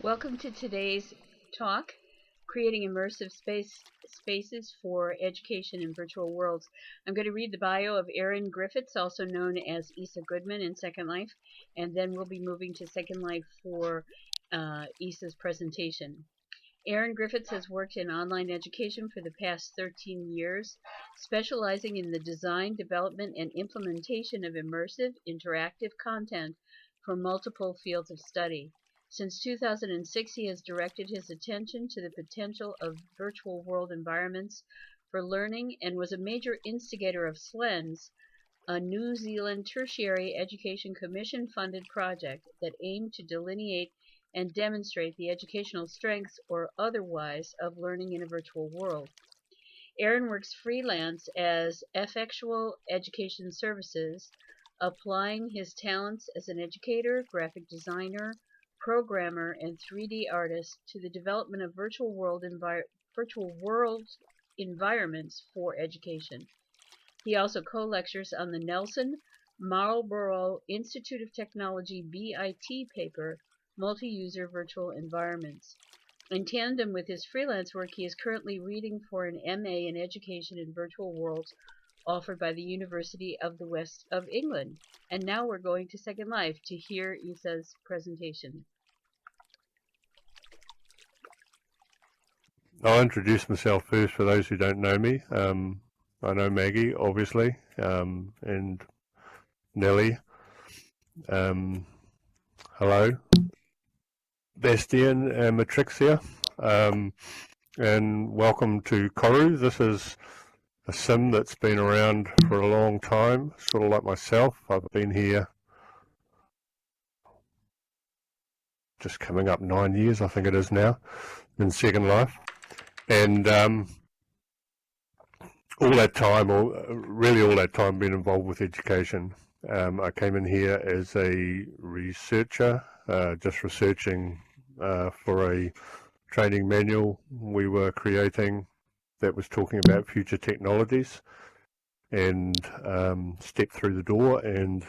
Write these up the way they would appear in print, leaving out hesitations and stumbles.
Welcome to today's talk, Creating Immersive Spaces for Education in Virtual Worlds. I'm going to read the bio of Aaron Griffiths, also known as Goodman in Second Life, and then we'll be moving to Second Life for Issa's presentation. Aaron Griffiths has worked in online education for the past 13 years, specializing in the design, development, and implementation of immersive, interactive content for multiple fields of study. Since 2006, he has directed his attention to the potential of virtual world environments for learning and was a major instigator of SLMOOC, a New Zealand Tertiary Education Commission-funded project that aimed to delineate and demonstrate the educational strengths or otherwise of learning in a virtual world. Aaron works freelance as Effectual Education Services, applying his talents as an educator, graphic designer, programmer, and 3D artist to the development of virtual world environments for education. He also co-lectures on the Nelson Marlborough Institute of Technology BIT paper, Multi-User Virtual Environments. In tandem with his freelance work, he is currently reading for an MA in Education in Virtual Worlds offered by the University of the West of England. And now we're going to Second Life to hear Issa's presentation. I'll introduce myself first for those who don't know me. I know Maggie, obviously, and Nellie. Hello. Bastian and Matrixia. And welcome to Koru. This is a sim that's been around for a long time, sort of like myself. I've been here just coming up 9 years, I think it is now, in Second Life. And all that time, or really all that time, been involved with education. I came in here as a researcher, just researching for a training manual we were creating that was talking about future technologies, and stepped through the door and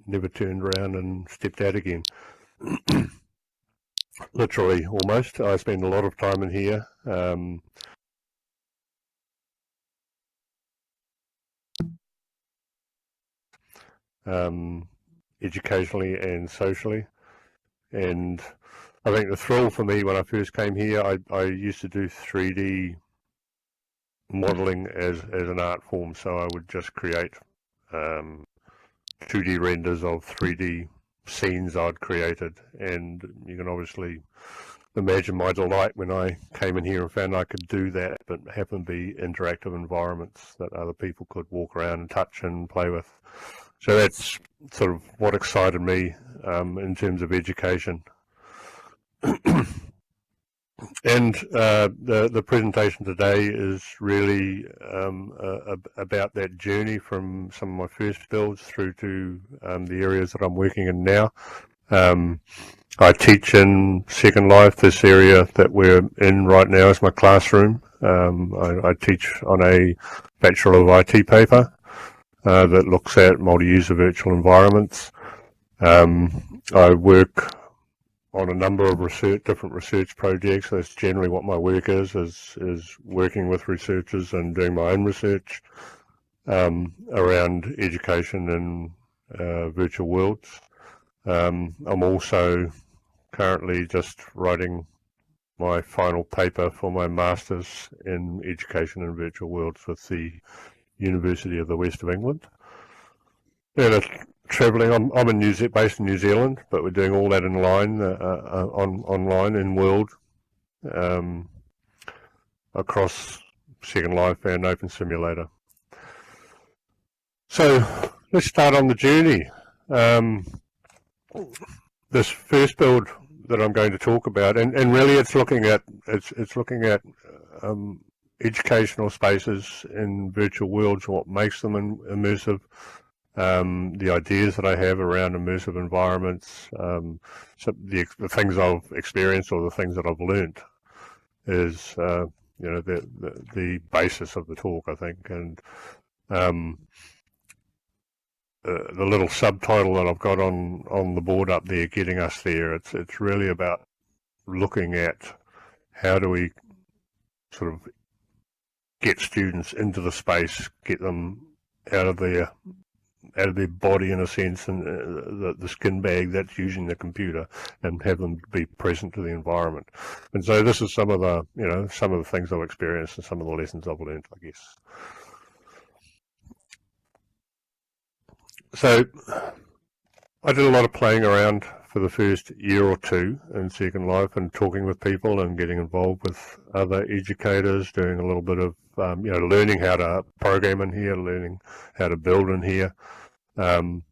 never turned around and stepped out again. Literally, almost. I spend a lot of time in here. Educationally and socially, and I think the thrill for me when I first came here, I used to do 3D modeling as an art form, so I would just create 2D renders of 3D scenes I'd created, and you can obviously imagine my delight when I came in here and found I could do that, but happen to be interactive environments that other people could walk around and touch and play with. So that's sort of what excited me in terms of education. And the presentation today is really about that journey from some of my first builds through to the areas that I'm working in now. I teach in Second Life. This area that we're in right now is my classroom. I teach on a Bachelor of IT paper that looks at multi-user virtual environments. I work on a number of different research projects. That's generally what my work is working with researchers and doing my own research around education in virtual worlds. I'm also currently just writing my final paper for my Masters in Education in Virtual Worlds with the University of the West of England. And travelling, I'm based in New Zealand, but we're doing all that online in world across Second Life and Open Simulator. So let's start on the journey. This first build that I'm going to talk about, and really it's looking at educational spaces in virtual worlds, what makes them immersive, the ideas that I have around immersive environments, so the things I've experienced or the things that I've learned is the basis of the talk, I think. And the little subtitle that I've got on the board up there, getting us there. It's really about looking at how do we sort of get students into the space, get them out of their body in a sense, and the skin bag that's using the computer, and have them be present to the environment. And so this is some of the things I've experienced and some of the lessons I've learned, I guess. So I did a lot of playing around for the first year or two in Second Life, and talking with people and getting involved with other educators, doing a little bit of learning how to program in here, learning how to build in here. And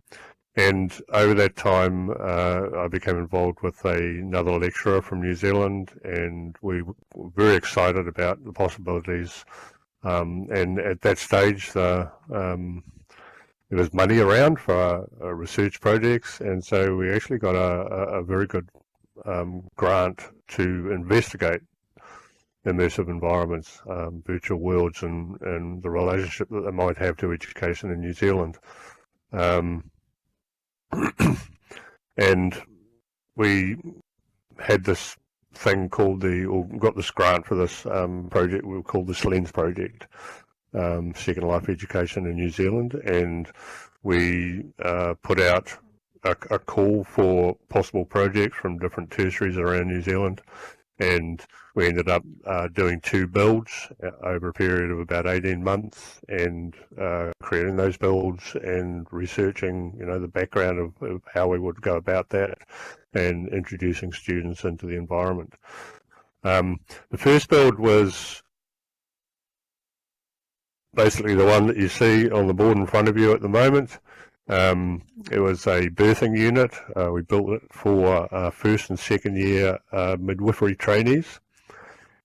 over that time, I became involved with another lecturer from New Zealand, and we were very excited about the possibilities. And at that stage, there was money around for research projects, and so we actually got a very good grant to investigate immersive environments, virtual worlds, and the relationship that they might have to education in New Zealand. And we had this thing called got this grant for this project we called the SLMOOC project, Second Life Education in New Zealand, and we put out a call for possible projects from different tertiaries around New Zealand, and we ended up doing 2 builds over a period of about 18 months, and creating those builds and researching, the background of how we would go about that, and introducing students into the environment. The first build was basically the one that you see on the board in front of you at the moment. It was a birthing unit. We built it for first and second year midwifery trainees,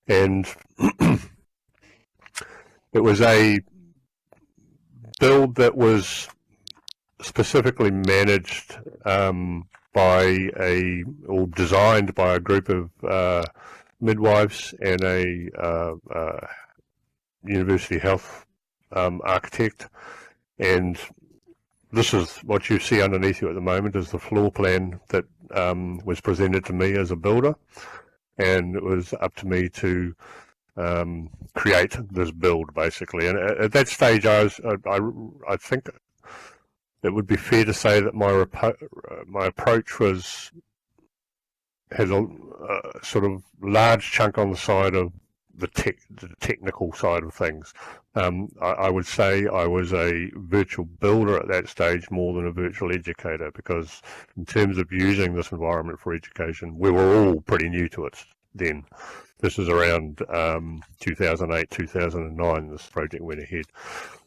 and it was a build that was specifically managed or designed by a group of midwives and a university health architect. And this is what you see underneath you at the moment, is the floor plan that was presented to me as a builder, and it was up to me to create this build, basically. And at that stage, I think it would be fair to say that my approach had a sort of large chunk on the side of the technical side of things. I would say I was a virtual builder at that stage more than a virtual educator, because in terms of using this environment for education, we were all pretty new to it then. This is around 2008, 2009. This project went ahead.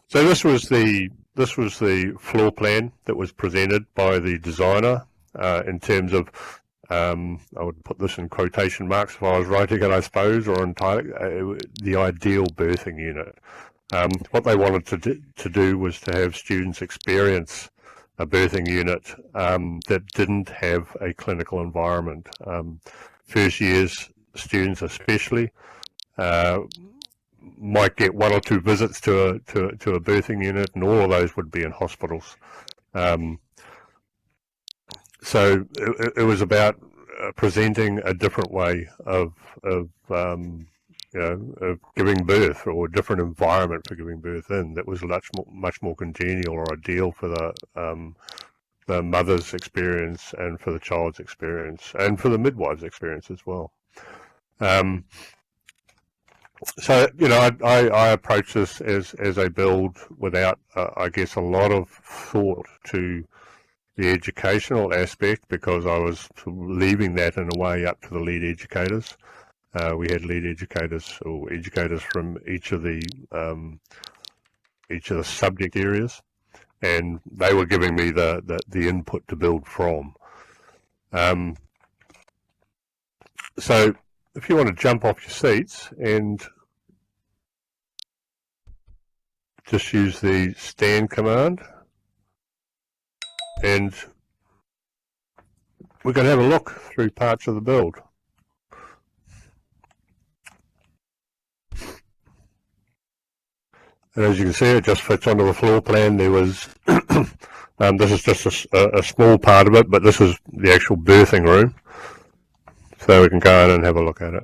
So this was the floor plan that was presented by the designer in terms of, I would put this in quotation marks if I was writing it, I suppose, or entirely, the ideal birthing unit. What they wanted to do was to have students experience a birthing unit that didn't have a clinical environment. First years students especially might get 1 or 2 visits to a birthing unit, and all of those would be in hospitals. So it was about presenting a different way of giving birth, or a different environment for giving birth in, that was much more congenial or ideal for the mother's experience, and for the child's experience, and for the midwife's experience as well. So I approach this as a build without I guess a lot of thought to the educational aspect, because I was leaving that in a way up to the lead educators. We had lead educators, or educators from each of the subject areas, and they were giving me the input to build from. So if you want to jump off your seats and just use the stand command, and we can have a look through parts of the build. And as you can see, it just fits onto the floor plan. There was, this is just a small part of it, but this is the actual birthing room. So so we can go in and have a look at it.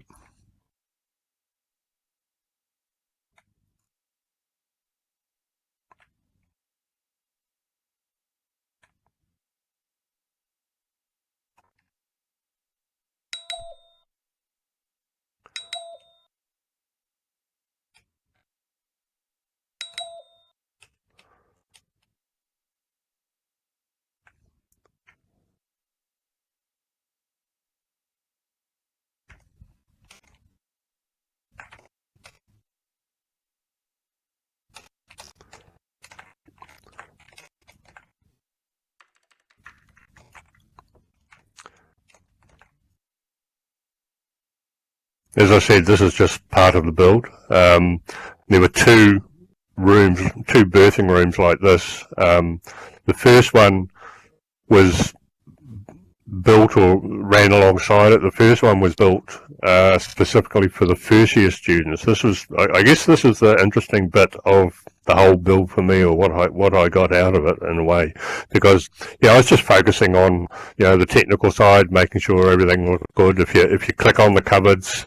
As I said, this is just part of the build. There were two birthing rooms like this. The first one was built or ran alongside it. The first one was built specifically for the first year students. This was, I guess, this is the interesting bit of the whole build for me, or what I got out of it in a way, because I was just focusing on the technical side, making sure everything looked good. If you click on the cupboards,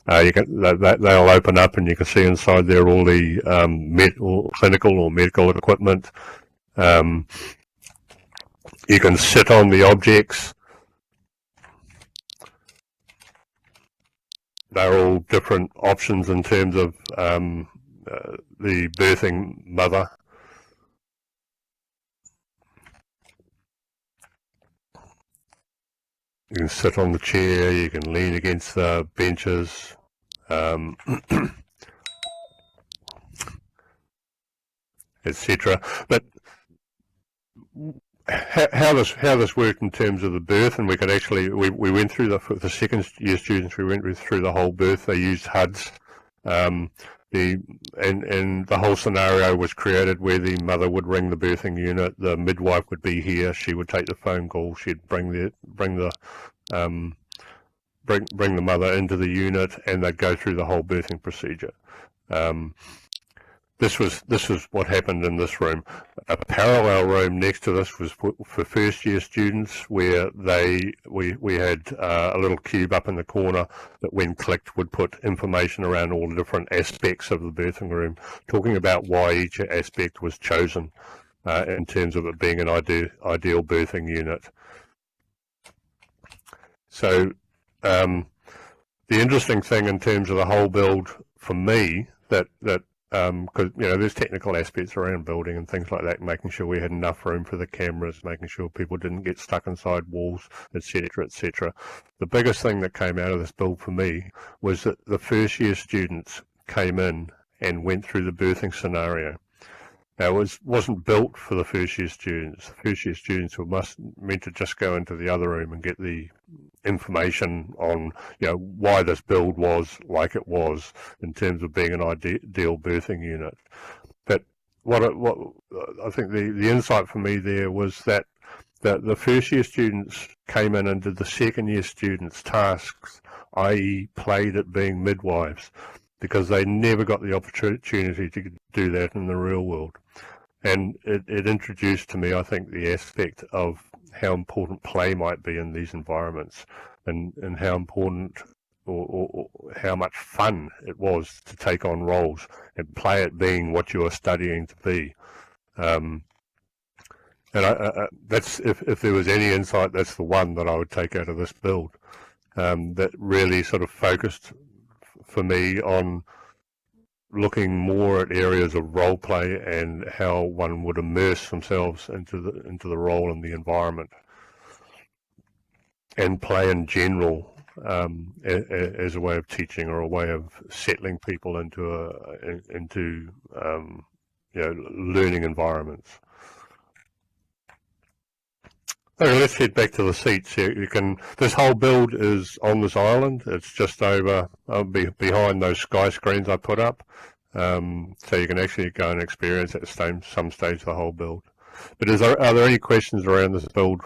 they'll open up and you can see inside there all the clinical or medical equipment. You can sit on the objects. They're all different options in terms of the birthing mother. You can sit on the chair, you can lean against the benches. Etc. But how this worked in terms of the birth, and we could actually we went through the second year students, we went through the whole birth. They used HUDs. And the whole scenario was created where the mother would ring the birthing unit, the midwife would be here, she would take the phone call, she'd bring the mother into the unit, and they'd go through the whole birthing procedure. This was what happened in this room. A parallel room next to this was for first year students, where we had a little cube up in the corner that, when clicked, would put information around all the different aspects of the birthing room, talking about why each aspect was chosen in terms of it being an ideal birthing unit. So the interesting thing in terms of the whole build for me, that because there's technical aspects around building and things like that, making sure we had enough room for the cameras, making sure people didn't get stuck inside walls, etc., etc. The biggest thing that came out of this build for me was that the first year students came in and went through the birthing scenario. Now, it wasn't built for the first year students. The first year students were meant to just go into the other room and get the information on why this build was like it was in terms of being an ideal birthing unit. But what I think the insight for me there was that the first year students came in and did the second year students' tasks, i.e. played at being midwives, because they never got the opportunity to do that in the real world. And it introduced to me, I think, the aspect of how important play might be in these environments, and how important or how much fun it was to take on roles and play at being what you are studying to be. And that's, if there was any insight, that's the one that I would take out of this build, that really sort of focused for me on looking more at areas of role play and how one would immerse themselves into the role and the environment, and play in general as a way of teaching, or a way of settling people into learning environments. Okay, let's head back to the seats. This whole build is on this island. It's just over behind those sky screens I put up, so you can actually go and experience at some stage the whole build. But are there any questions around this build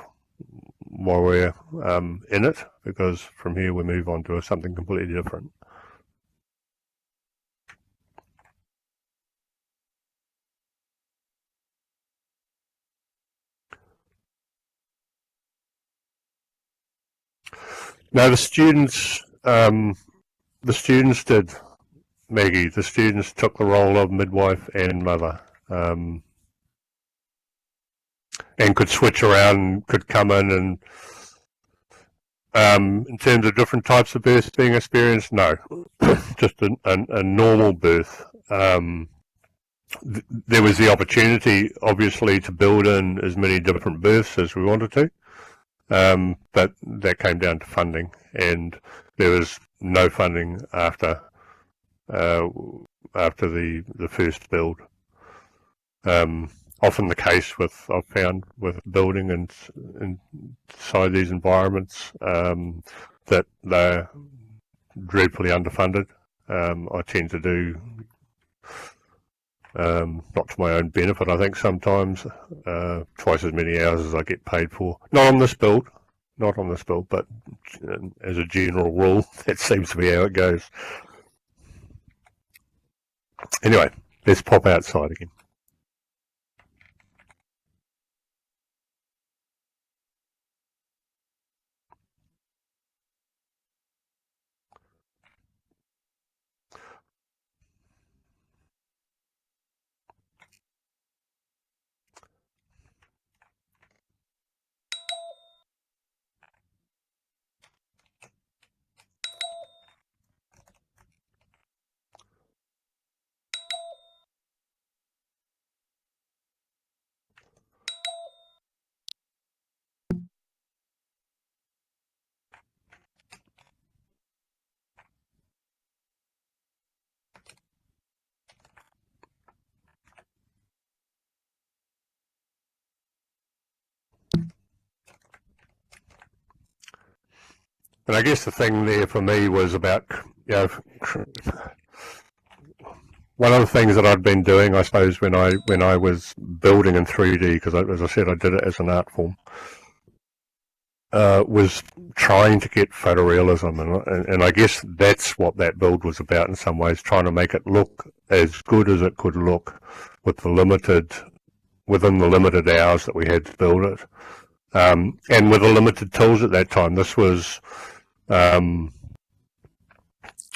while we're in it? Because from here we move on to something completely different. No, the students did, Maggie. The students took the role of midwife and mother, and could switch around, could come in in terms of different types of births being experienced, no, just a normal birth. There was the opportunity, obviously, to build in as many different births as we wanted to, but that came down to funding, and there was no funding after the first build. Often the case I've found with building and inside these environments, that they're dreadfully underfunded. I tend to do, not to my own benefit, I think sometimes, twice as many hours as I get paid for. Not on this build, but as a general rule, that seems to be how it goes. Anyway, let's pop outside again. And I guess the thing there for me was about, one of the things that I'd been doing, I suppose, when I was building in 3D, because as I said, I did it as an art form, was trying to get photorealism, and I guess that's what that build was about in some ways, trying to make it look as good as it could look within the limited hours that we had to build it, and with the limited tools at that time. This was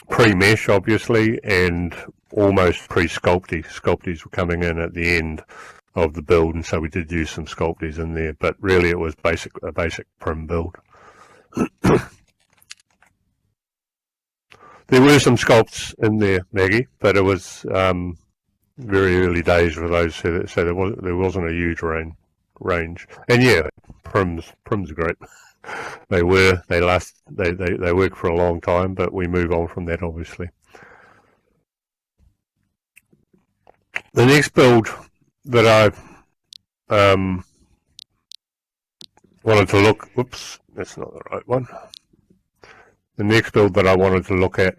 pre-mesh, obviously, and almost pre-sculpty. Sculpties were coming in at the end of the build, and so we did use some sculpties in there, but really it was a basic prim build. There were some sculpts in there, Maggie, but it was very early days with those, so there wasn't a huge range. And yeah, prims are great. They work for a long time, but we move on from that, obviously. The next build that I wanted to look, whoops, that's not the right one. The next build that I wanted to look at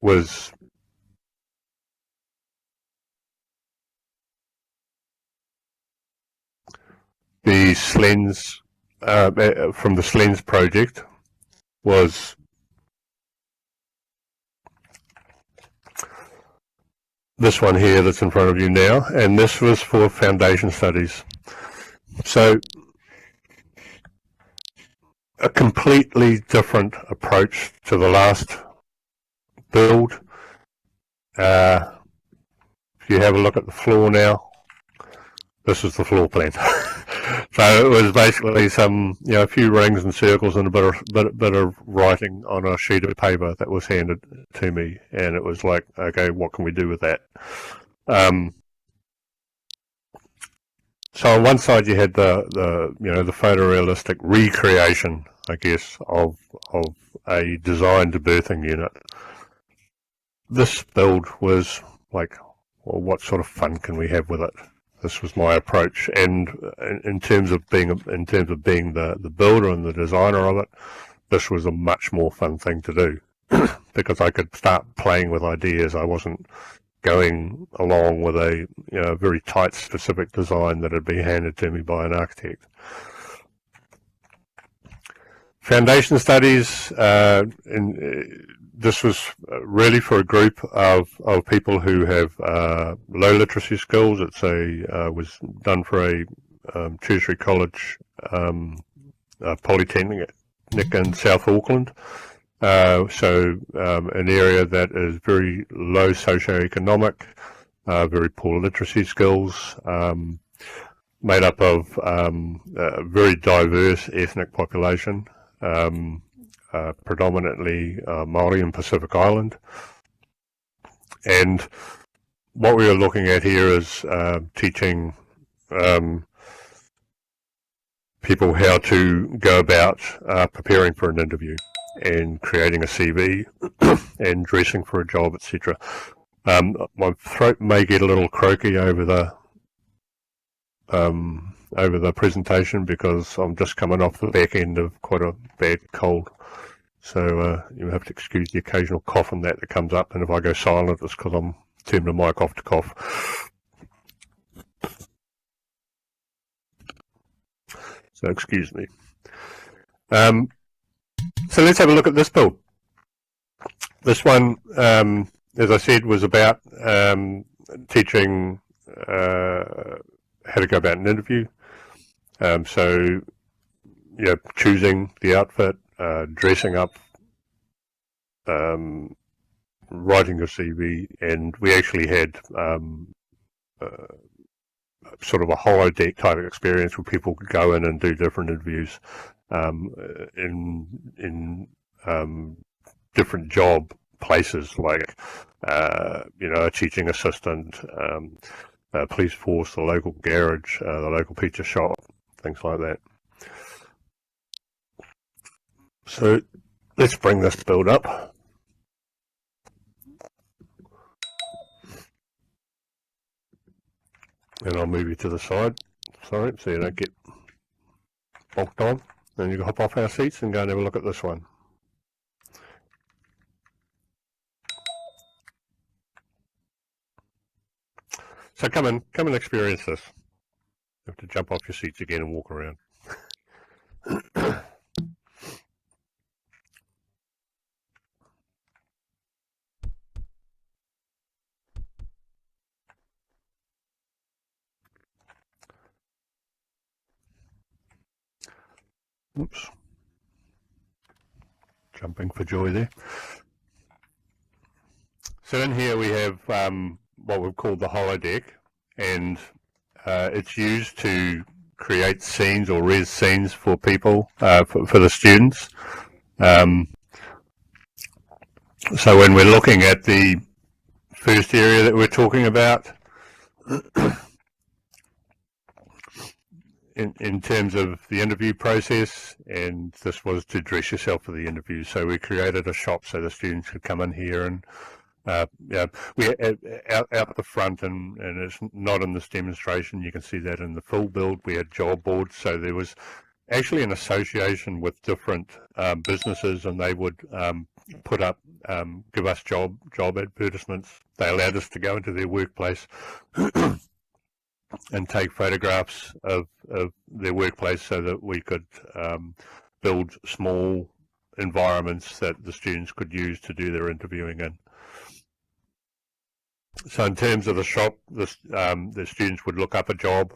was the SLENS, from the SLENS project, was this one here that's in front of you now, and this was for foundation studies. So a completely different approach to the last build. If you have a look at the floor now, this is the floor plan. So it was basically a few rings and circles and a bit of writing on a sheet of paper that was handed to me, and it was like, okay, what can we do with that? So on one side you had the photorealistic recreation, I guess, of a designed birthing unit. This build was like, well, what sort of fun can we have with it? This was my approach, and in terms of being the builder and the designer of it, this was a much more fun thing to do because I could start playing with ideas. I wasn't going along with a very tight, specific design that had been handed to me by an architect. Foundation studies, this was really for a group of people who have low literacy skills. It's was done for a tertiary college, polytechnic ethnic in South Auckland. So an area that is very low socioeconomic, very poor literacy skills, made up of a very diverse ethnic population, predominantly Māori and Pacific Island. And what we are looking at here is teaching people how to go about preparing for an interview and creating a CV and dressing for a job, etc. My throat may get a little croaky over the presentation because I'm just coming off the back end of quite a bad cold. So you have to excuse the occasional cough and that comes up, and if I go silent it's because I'm turning the mic off to cough. So excuse me. So let's have a look at this build. This one, as I said, was about teaching how to go about an interview. So, yeah, choosing the outfit, dressing up, writing your CV, and we actually had sort of a holodeck type of experience where people could go in and do different interviews in different job places, like you know, a teaching assistant, police force, the local garage, the local pizza shop, things like that. So let's bring this build up. And I'll move you to the side, sorry, so you don't get bogged on. Then you can hop off our seats and go and have a look at this one. So come and experience this. You have to jump off your seats again and walk around. Oops. Jumping for joy there. So in here we have what we've called the holodeck, and it's used to create scenes or res scenes for people, for the students. So when we're looking at the first area that we're talking about, in terms of the interview process, and this was to dress yourself for the interview. So we created a shop so the students could come in here and yeah, we out the front, and it's not in this demonstration. You can see that in the full build. We had job boards, so there was actually an association with different businesses, and they would put up, give us job advertisements. They allowed us to go into their workplace and take photographs of their workplace so that we could build small environments that the students could use to do their interviewing in. So in terms of the shop, the students would look up a job,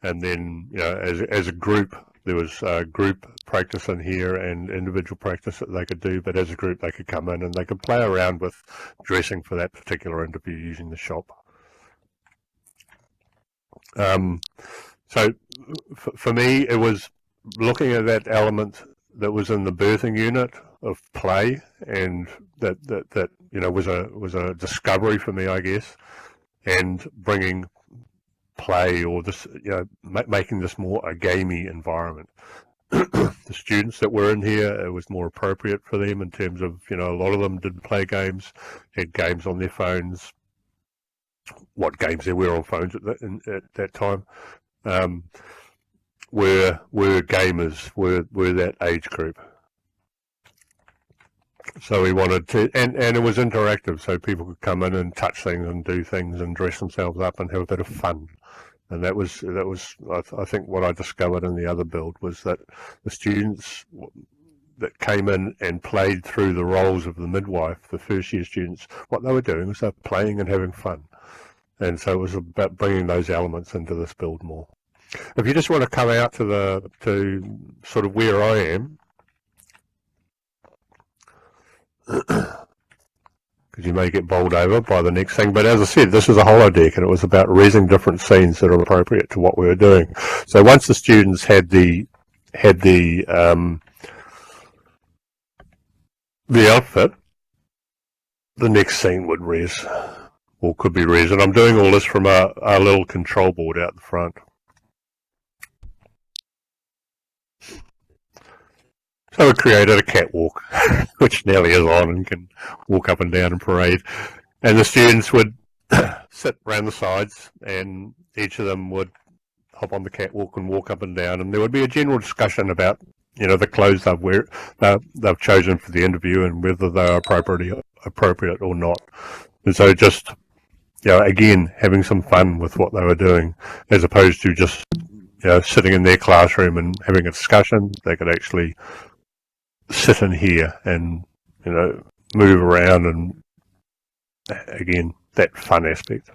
and then, you know, as a group, there was group practice in here and individual practice that they could do, but as a group they could come in and they could play around with dressing for that particular interview using the shop. So for me, it was looking at that element that was in the birthing unit of play, and that you know was a discovery for me, I guess, and bringing play, or this, you know, making this more a gamey environment. The students that were in here, it was more appropriate for them in terms of, you know, a lot of them did play games, had games on their phones. What games there were on phones at that time, were gamers, were that age group. So we wanted to, and it was interactive, so people could come in and touch things and do things and dress themselves up and have a bit of fun. And that was I think what I discovered in the other build was that the students that came in and played through the roles of the midwife, the first year students, what they were doing was they were playing and having fun. And so it was about bringing those elements into this build more. If you just want to come out to sort of where I am, because you may get bowled over by the next thing. But as I said, this is a holodeck, and it was about resing different scenes that are appropriate to what we were doing. So once the students had the outfit, the next scene would res, or could be res. And I'm doing all this from a little control board out the front. So we created a catwalk, which Nellie is on and can walk up and down and parade. And the students would sit around the sides, and each of them would hop on the catwalk and walk up and down. And there would be a general discussion about, the clothes they've chosen for the interview and whether they are appropriate or not. And so just, again, having some fun with what they were doing, as opposed to just, sitting in their classroom and having a discussion. They could actually sit in here and, move around, and again, that fun aspect.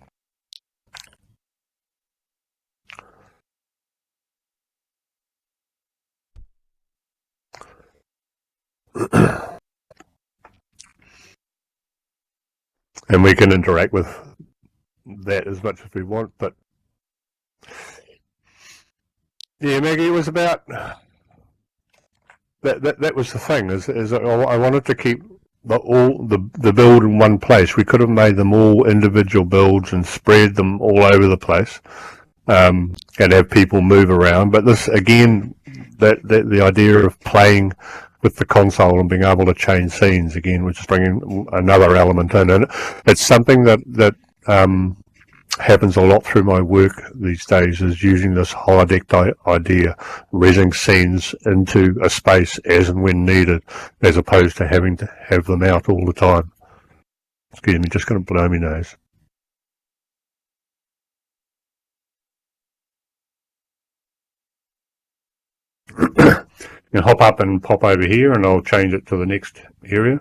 And we can interact with that as much as we want, but yeah, Maggie, it was about that was the thing, is I wanted to keep the build in one place. We could have made them all individual builds and spread them all over the place, and have people move around. But this, again, the idea of playing with the console and being able to change scenes, again, which is bringing another element in. And it's something that happens a lot through my work these days, is using this holodeck idea, resing scenes into a space as and when needed, as opposed to having to have them out all the time. Excuse me, just going to blow my nose. You hop up and pop over here, and I'll change it to the next area.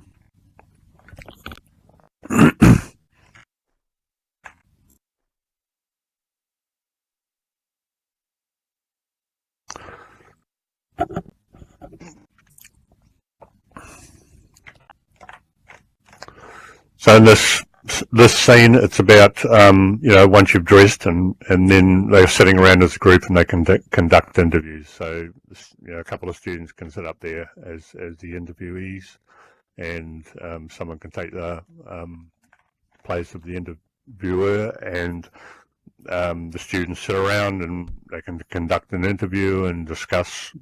So in this scene, it's about once you've dressed, and then they're sitting around as a group and they conduct interviews. So a couple of students can sit up there as the interviewees, and someone can take the place of the interviewer, and the students sit around and they can conduct an interview and discuss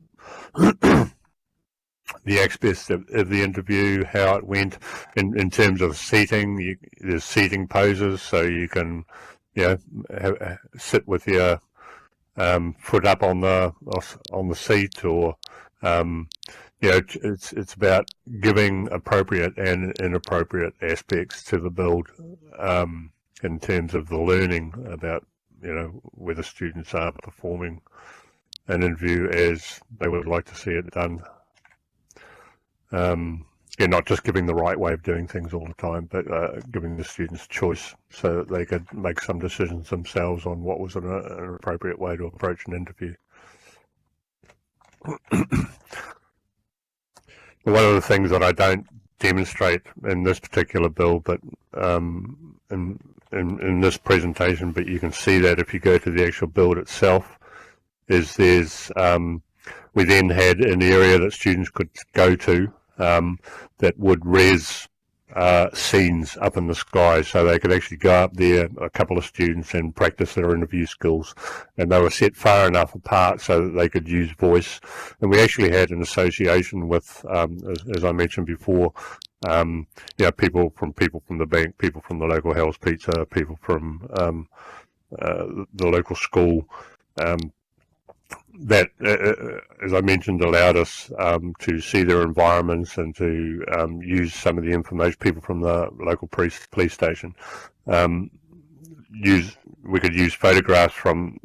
the aspects of the interview, how it went in terms of seating. There's seating poses, so you can sit with your foot up on the seat, or it's about giving appropriate and inappropriate aspects to the build, in terms of the learning about whether students are performing an interview as they would like to see it done. Not just giving the right way of doing things all the time, but giving the students choice so that they could make some decisions themselves on what was an appropriate way to approach an interview. One of the things that I don't demonstrate in this particular build, but in this presentation, but you can see that if you go to the actual build itself, is we then had an area that students could go to that would res scenes up in the sky, so they could actually go up there, a couple of students, and practice their interview skills. And they were set far enough apart so that they could use voice. And we actually had an association with, as I mentioned before, people from the bank, people from the local Hell's Pizza, people from the local school. That, as I mentioned, allowed us to see their environments and to use some of the information. People from the local police station. We could use photographs from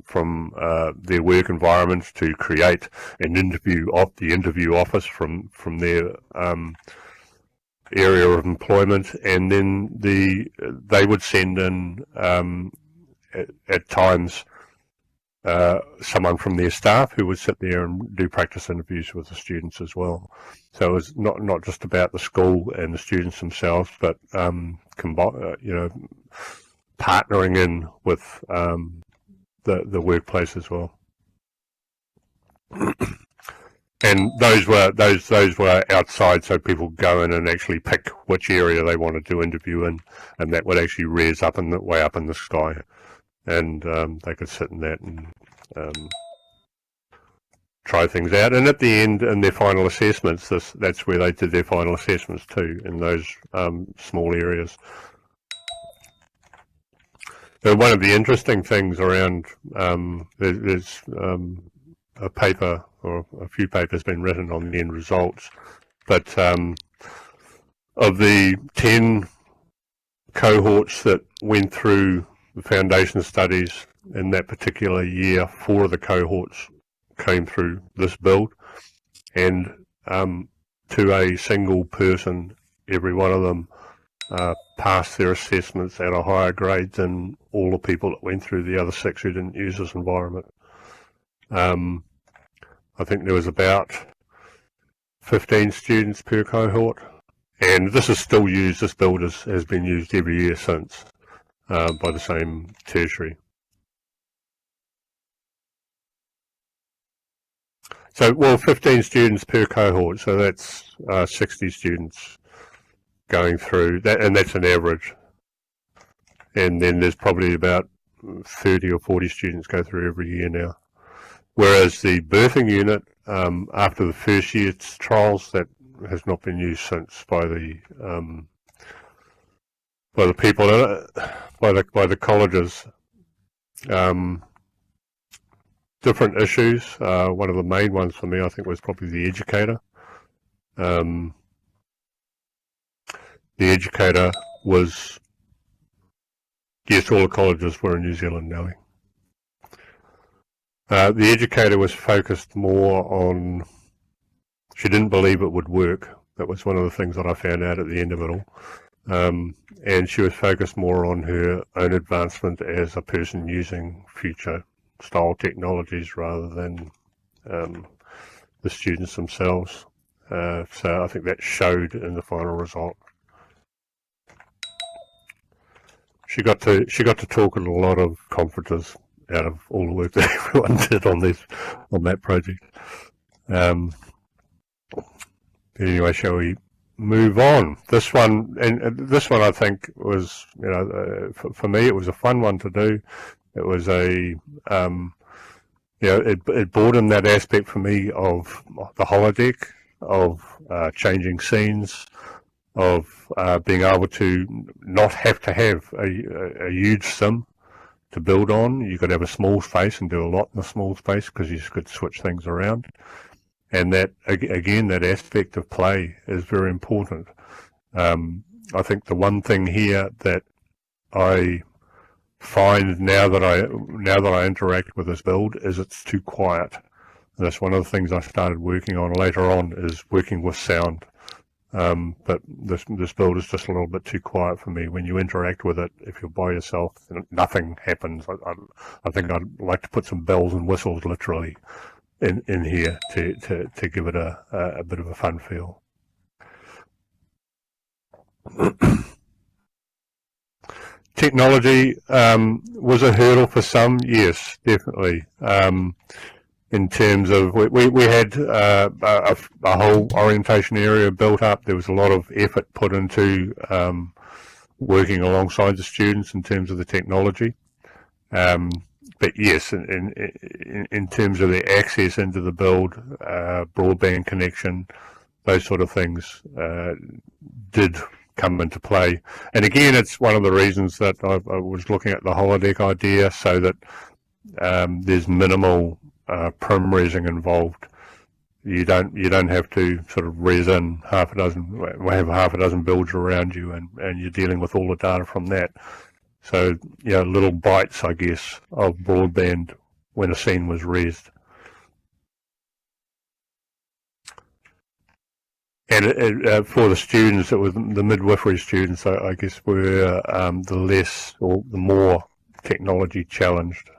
their work environments to create an interview of the interview office from their area of employment, and then they would send in at times someone from their staff who would sit there and do practice interviews with the students as well. So it was not just about the school and the students themselves, but partnering in with the workplace as well. And those were outside, so people go in and actually pick which area they wanted to interview in, and that would actually raise up way up in the sky, and they could sit in that and try things out. And at the end, in their final assessments, that's where they did their final assessments too, in those small areas. So one of the interesting things around there's a paper or a few papers been written on the end results, but of the 10 cohorts that went through the foundation studies in that particular year, 4 of the cohorts came through this build, and to a single person, every one of them passed their assessments at a higher grade than all the people that went through the other 6 who didn't use this environment. I think there was about 15 students per cohort, and this is still used. This build has been used every year since by the same tertiary. So, well, 15 students per cohort, so that's 60 students going through that, and that's an average. And then there's probably about 30 or 40 students go through every year now. Whereas the birthing unit, after the first year's trials, that has not been used since by the people in it, by the colleges. Different issues. One of the main ones for me, I think, was probably the educator. The educator was, yes, all the colleges were in New Zealand, Nellie. The educator was focused more on, she didn't believe it would work. That was one of the things that I found out at the end of it all. And she was focused more on her own advancement as a person using future style technologies rather than the students themselves. So I think that showed in the final result. She got to talk at a lot of conferences out of all the work that everyone did on that project. Anyway, shall we move on? This one I think was, for me, it was a fun one to do. It was it brought in that aspect for me of the holodeck, of changing scenes, of being able to not have to have a huge sim to build on. You could have a small space and do a lot in a small space because you could switch things around. And that, again, that aspect of play is very important. I think the one thing here that I find now that I interact with this build is it's too quiet. And that's one of the things I started working on later on, is working with sound. But this build is just a little bit too quiet for me. When you interact with it, if you're by yourself, nothing happens. I think I'd like to put some bells and whistles literally in here to give it a bit of a fun feel. Technology was a hurdle for some, yes, definitely. In terms of, we had a whole orientation area built up. There was a lot of effort put into working alongside the students in terms of the technology. But yes, in terms of the access into the build, broadband connection, those sort of things did come into play. And again, it's one of the reasons that I was looking at the holodeck idea, so that there's minimal prim resing involved. You don't have to sort of res in have half a dozen builds around you, and you're dealing with all the data from that. So, little bites, I guess, of broadband when a scene was resed. And for the students, it was the midwifery students, I guess, were the less or the more technology challenged.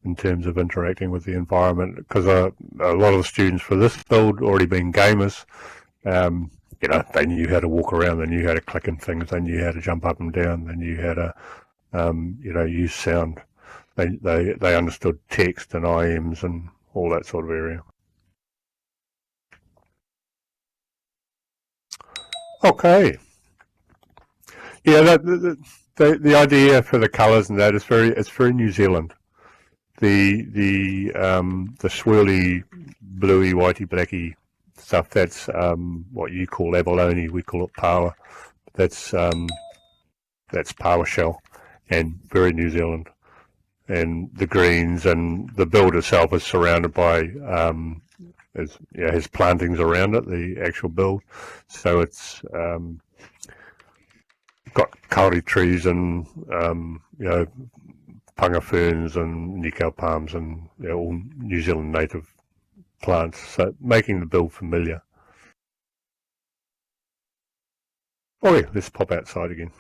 in terms of interacting with the environment, because a lot of the students for this build already been gamers. You know, they knew how to walk around, they knew how to click in things, they knew how to jump up and down, they knew how to, you know, use sound. They understood text and IMs and all that sort of area. Okay. Yeah, the idea for the colours and that is it's very New Zealand. The swirly, bluey, whitey, blacky stuff, that's what you call abalone, we call it pawa. That's pawa shell, and very New Zealand. And the greens, and the build itself is surrounded by has plantings around it, the actual build. So it's got kauri trees and you know, panga ferns and nikau palms and, you know, all New Zealand native plants, so making the build familiar. Oh yeah, let's pop outside again.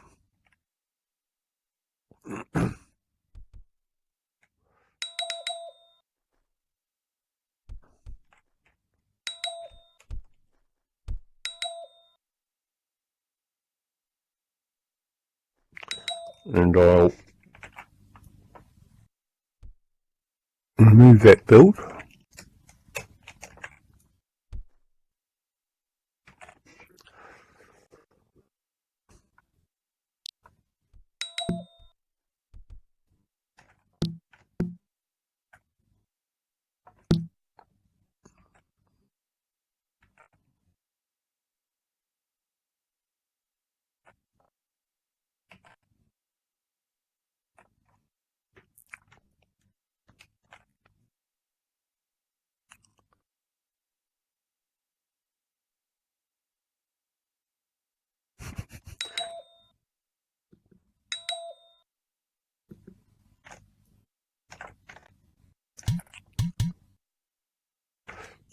And I'll remove that build.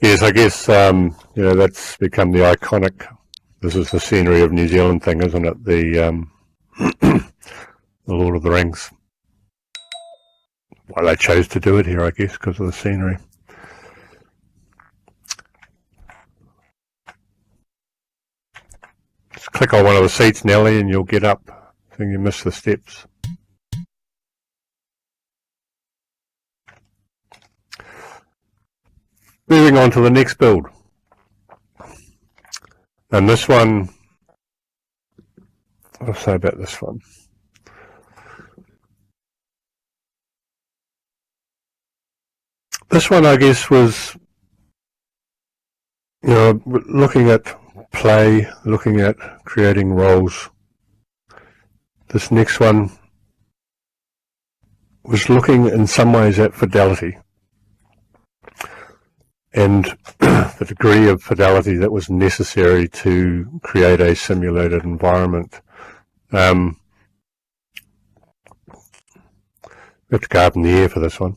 Yes, I guess, you know, that's become the iconic, this is the scenery of New Zealand thing, isn't it? The Lord of the Rings. Why they chose to do it here, I guess, because of the scenery. Just click on one of the seats, Nellie, and you'll get up. I think you missed the steps. Moving on to the next build. And this one, what do I say about this one? This one, I guess, was, you know, looking at play, looking at creating roles. This next one was looking in some ways at fidelity, and the degree of fidelity that was necessary to create a simulated environment. We have to go up in the air for this one,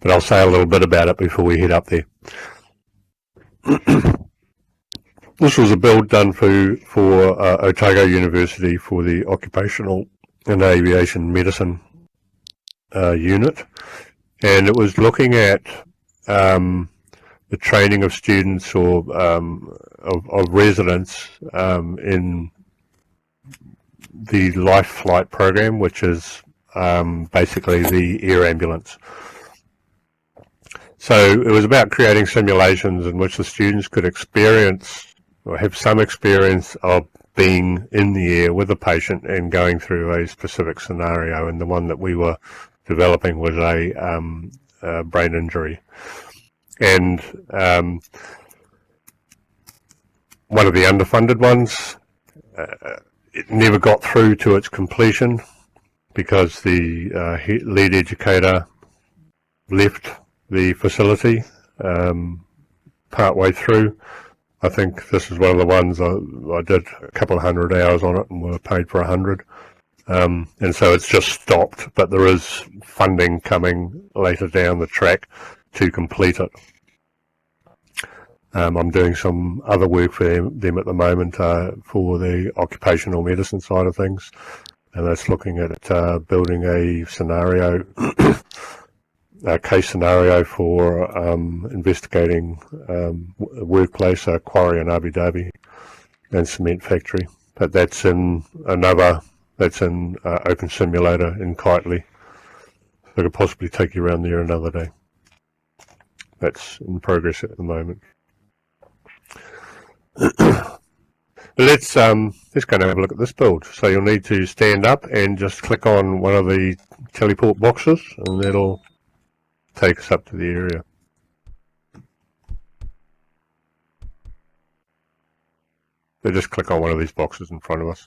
but I'll say a little bit about it before we head up there. This was a build done for Otago University for the Occupational and Aviation Medicine unit, and it was looking at the training of students or of residents in the Life Flight program, which is basically the air ambulance. So it was about creating simulations in which the students could experience or have some experience of being in the air with a patient and going through a specific scenario. And the one that we were developing was a brain injury. And one of the underfunded ones, it never got through to its completion because the lead educator left the facility partway through. I think this is one of the ones I did a couple of 100 hours on it and were paid for 100. And so it's just stopped, but there is funding coming later down the track to complete it. I'm doing some other work for them at the moment for the occupational medicine side of things, and that's looking at building a scenario case scenario for investigating a workplace, a quarry in Abu Dhabi, and cement factory. But that's in Open Simulator in Kitely. I could possibly take you around there another day. That's in progress at the moment. Let's go and have a look at this build. So you'll need to stand up and just click on one of the teleport boxes, and that'll take us up to the area. So just click on one of these boxes in front of us.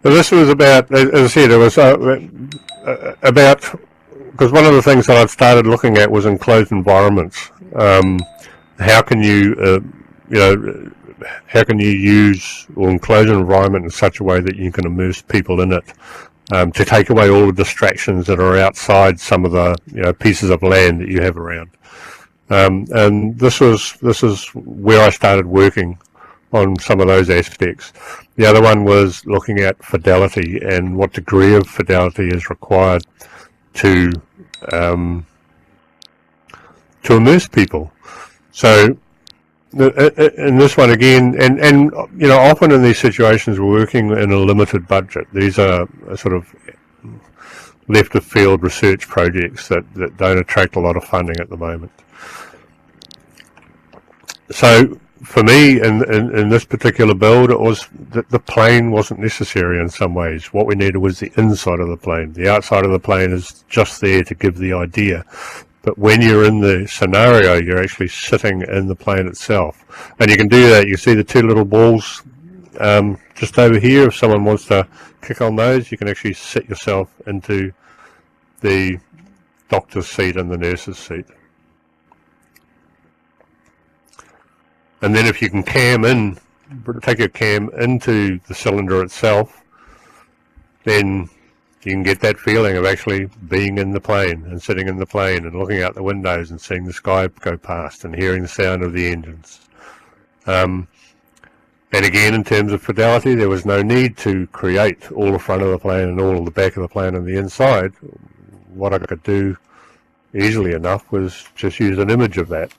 So this was about, as I said, it was about, because one of the things that I'd started looking at was enclosed environments. How can you, how can you use or enclose an environment in such a way that you can immerse people in it, to take away all the distractions that are outside some of the pieces of land that you have around. And this is where I started working on some of those aspects. The other one was looking at fidelity and what degree of fidelity is required to immerse people. So in this one again, and often in these situations we're working in a limited budget. These are sort of left of field research projects that don't attract a lot of funding at the moment. So for me, in this particular build, it was that the plane wasn't necessary in some ways. What we needed was the inside of the plane. The outside of the plane is just there to give the idea. But when you're in the scenario, you're actually sitting in the plane itself. And you can do that. You see the two little balls just over here. If someone wants to click on those, you can actually sit yourself into the doctor's seat and the nurse's seat. And then if you can take your cam into the cylinder itself, then you can get that feeling of actually being in the plane and sitting in the plane and looking out the windows and seeing the sky go past and hearing the sound of the engines. And again, in terms of fidelity, there was no need to create all the front of the plane and all of the back of the plane and the inside. What I could do easily enough was just use an image of that.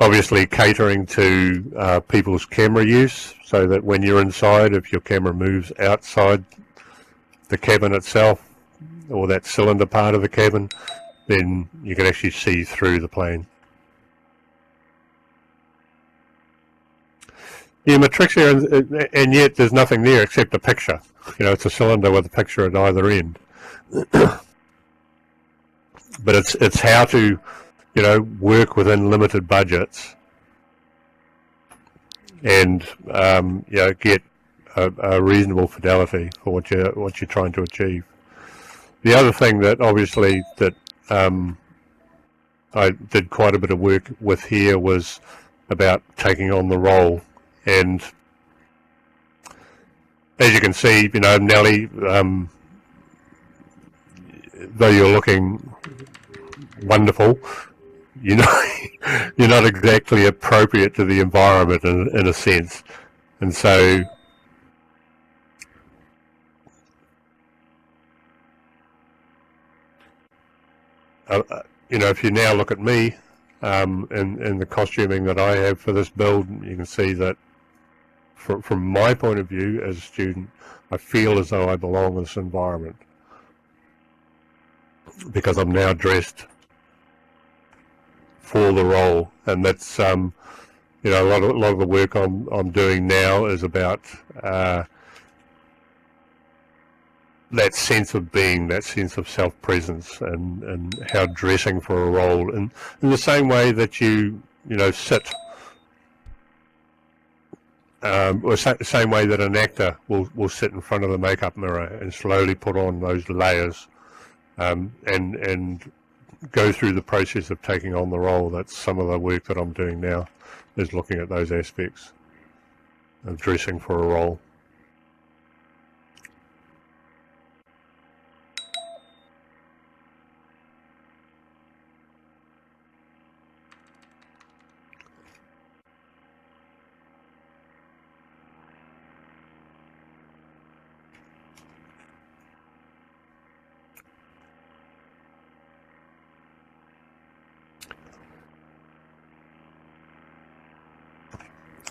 Obviously catering to people's camera use, so that when you're inside, if your camera moves outside the cabin itself, or that cylinder part of the cabin, then you can actually see through the plane. Yeah, matrix here, and yet there's nothing there except a picture. It's a cylinder with a picture at either end. But it's how to work within limited budgets and get a reasonable fidelity for what you're trying to achieve. The other thing that obviously that I did quite a bit of work with here was about taking on the role. And as you can see, Nellie, though you're looking wonderful, you're not exactly appropriate to the environment in a sense. And so if you now look at me and the costuming that I have for this build, you can see that from my point of view as a student, I feel as though I belong in this environment because I'm now dressed for the role. And that's a lot of the work I'm doing now is about that sense of being, that sense of self-presence, and how dressing for a role, and in the same way that you sit, or same way that an actor will sit in front of the makeup mirror and slowly put on those layers, and go through the process of taking on the role. That's some of the work that I'm doing now, is looking at those aspects of dressing for a role.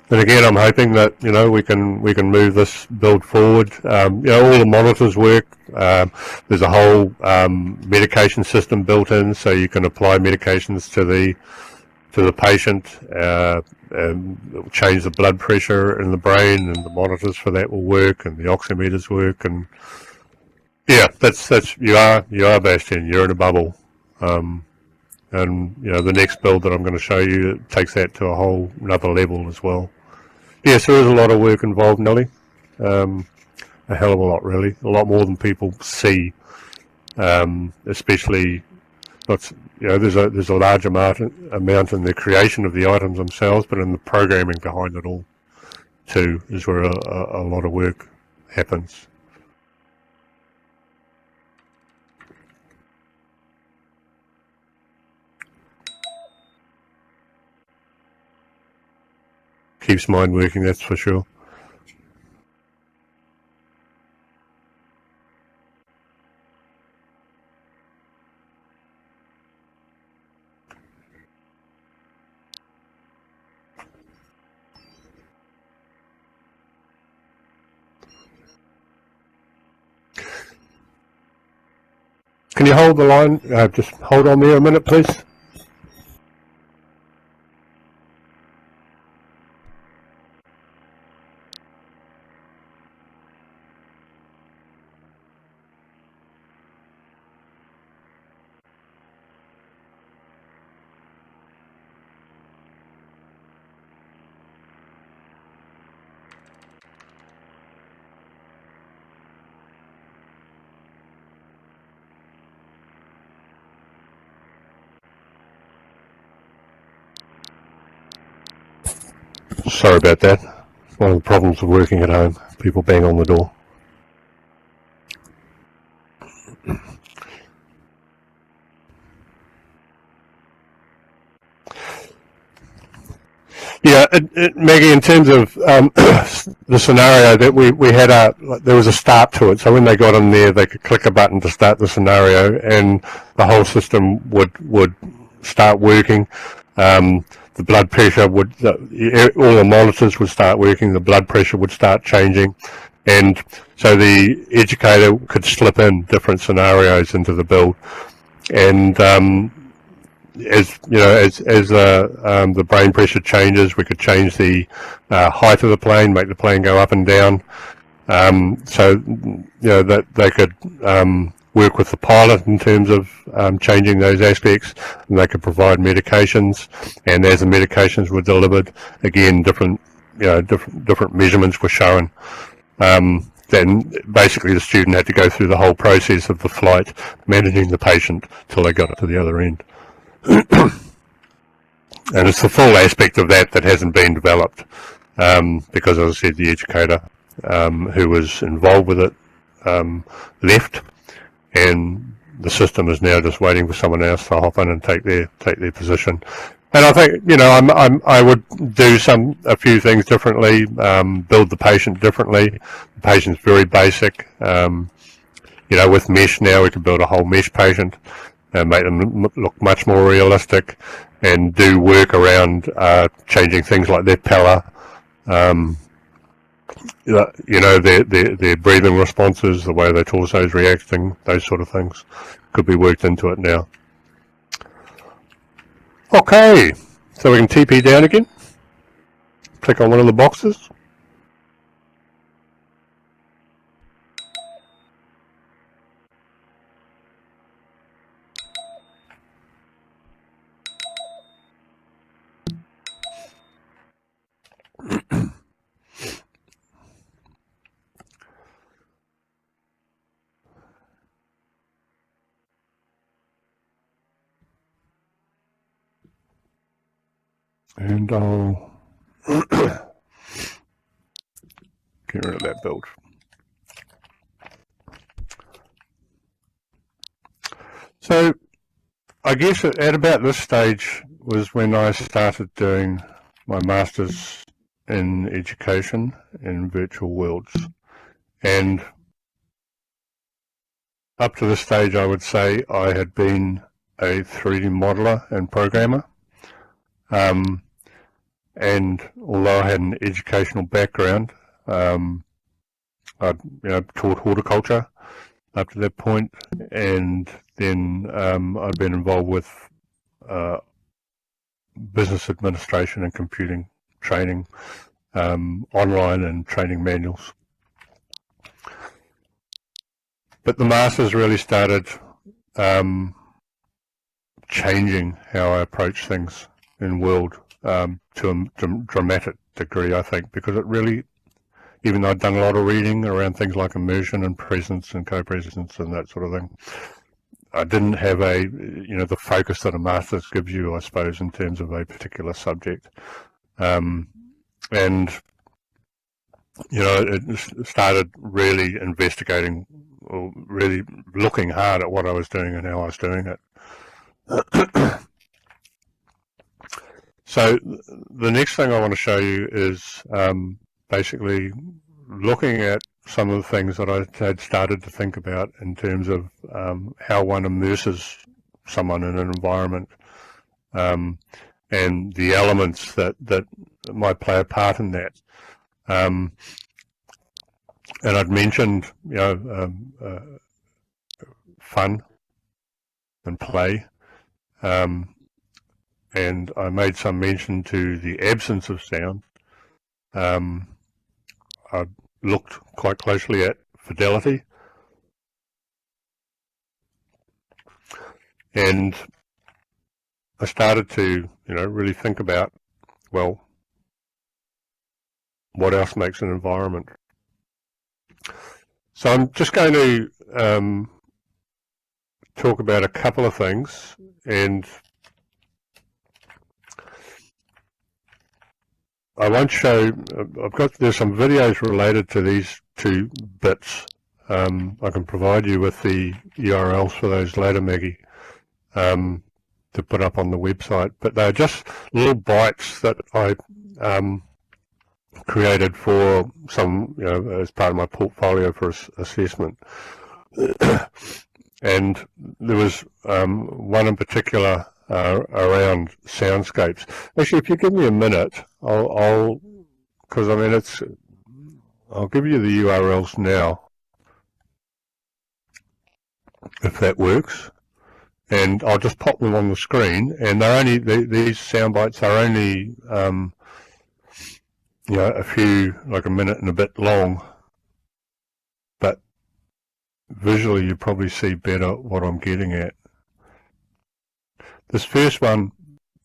And again, I'm hoping that we can move this build forward. All the monitors work. There's a whole medication system built in, so you can apply medications to the patient, and change the blood pressure in the brain, and the monitors for that will work, and the oximeters work, and yeah, that's you are Bastian. You're in a bubble. And the next build that I'm going to show you takes that to a whole another level as well. Yes, there is a lot of work involved, Nellie. A hell of a lot, really. A lot more than people see. Especially, there's a large amount in the creation of the items themselves, but in the programming behind it all, too, is where a lot of work happens. Keeps mine working, that's for sure. Can you hold the line? Just hold on there a minute, please. Sorry about that. It's one of the problems of working at home. People bang on the door. Yeah, Maggie, in terms of the scenario that we had, there was a start to it. So when they got in there, they could click a button to start the scenario, and the whole system would start working. The blood pressure would, all the monitors would start working. The blood pressure would start changing, and so the educator could slip in different scenarios into the build, and as the brain pressure changes, we could change the height of the plane, make the plane go up and down. So that they could work with the pilot in terms of changing those aspects, and they could provide medications. And as the medications were delivered, again, different measurements were shown. Then basically the student had to go through the whole process of the flight, managing the patient till they got it to the other end. And it's the full aspect of that hasn't been developed, because, as I said, the educator who was involved with it left, and the system is now just waiting for someone else to hop in and take their position. And I think I would do a few things differently, build the patient differently. The patient's very basic. With mesh now, we can build a whole mesh patient and make them look much more realistic, and do work around changing things like their pallor, their breathing responses, the way their torso is reacting, those sort of things could be worked into it now. Okay, so we can TP down again, click on one of the boxes. And I'll get rid of that build. So I guess at about this stage was when I started doing my master's in education in virtual worlds. And up to this stage, I would say I had been a 3D modeler and programmer. And although I had an educational background, I'd taught horticulture up to that point, and then I'd been involved with business administration and computing training, online and training manuals. But the masters really started changing how I approach things in world to a dramatic degree, I think, because it really, even though I'd done a lot of reading around things like immersion and presence and co-presence and that sort of thing, I didn't have the focus that a master's gives you, I suppose, in terms of a particular subject. And it started really investigating, or really looking hard at what I was doing and how I was doing it. So the next thing I want to show you is basically looking at some of the things that I had started to think about in terms of how one immerses someone in an environment, and the elements that might play a part in that. And I'd mentioned, fun and play, and I made some mention to the absence of sound. I looked quite closely at fidelity, and I started to, really think about, well, what else makes an environment? So I'm just going to talk about a couple of things, and I won't show, there's some videos related to these two bits. I can provide you with the URLs for those later, Maggie, to put up on the website, but they're just little bites that I created for some, as part of my portfolio for assessment. And there was one in particular around soundscapes. Actually, if you give me a minute, I'll give you the URLs now, if that works, and I'll just pop them on the screen. And they're only these sound bites are only a few, like a minute and a bit long, but visually you probably see better what I'm getting at. This first one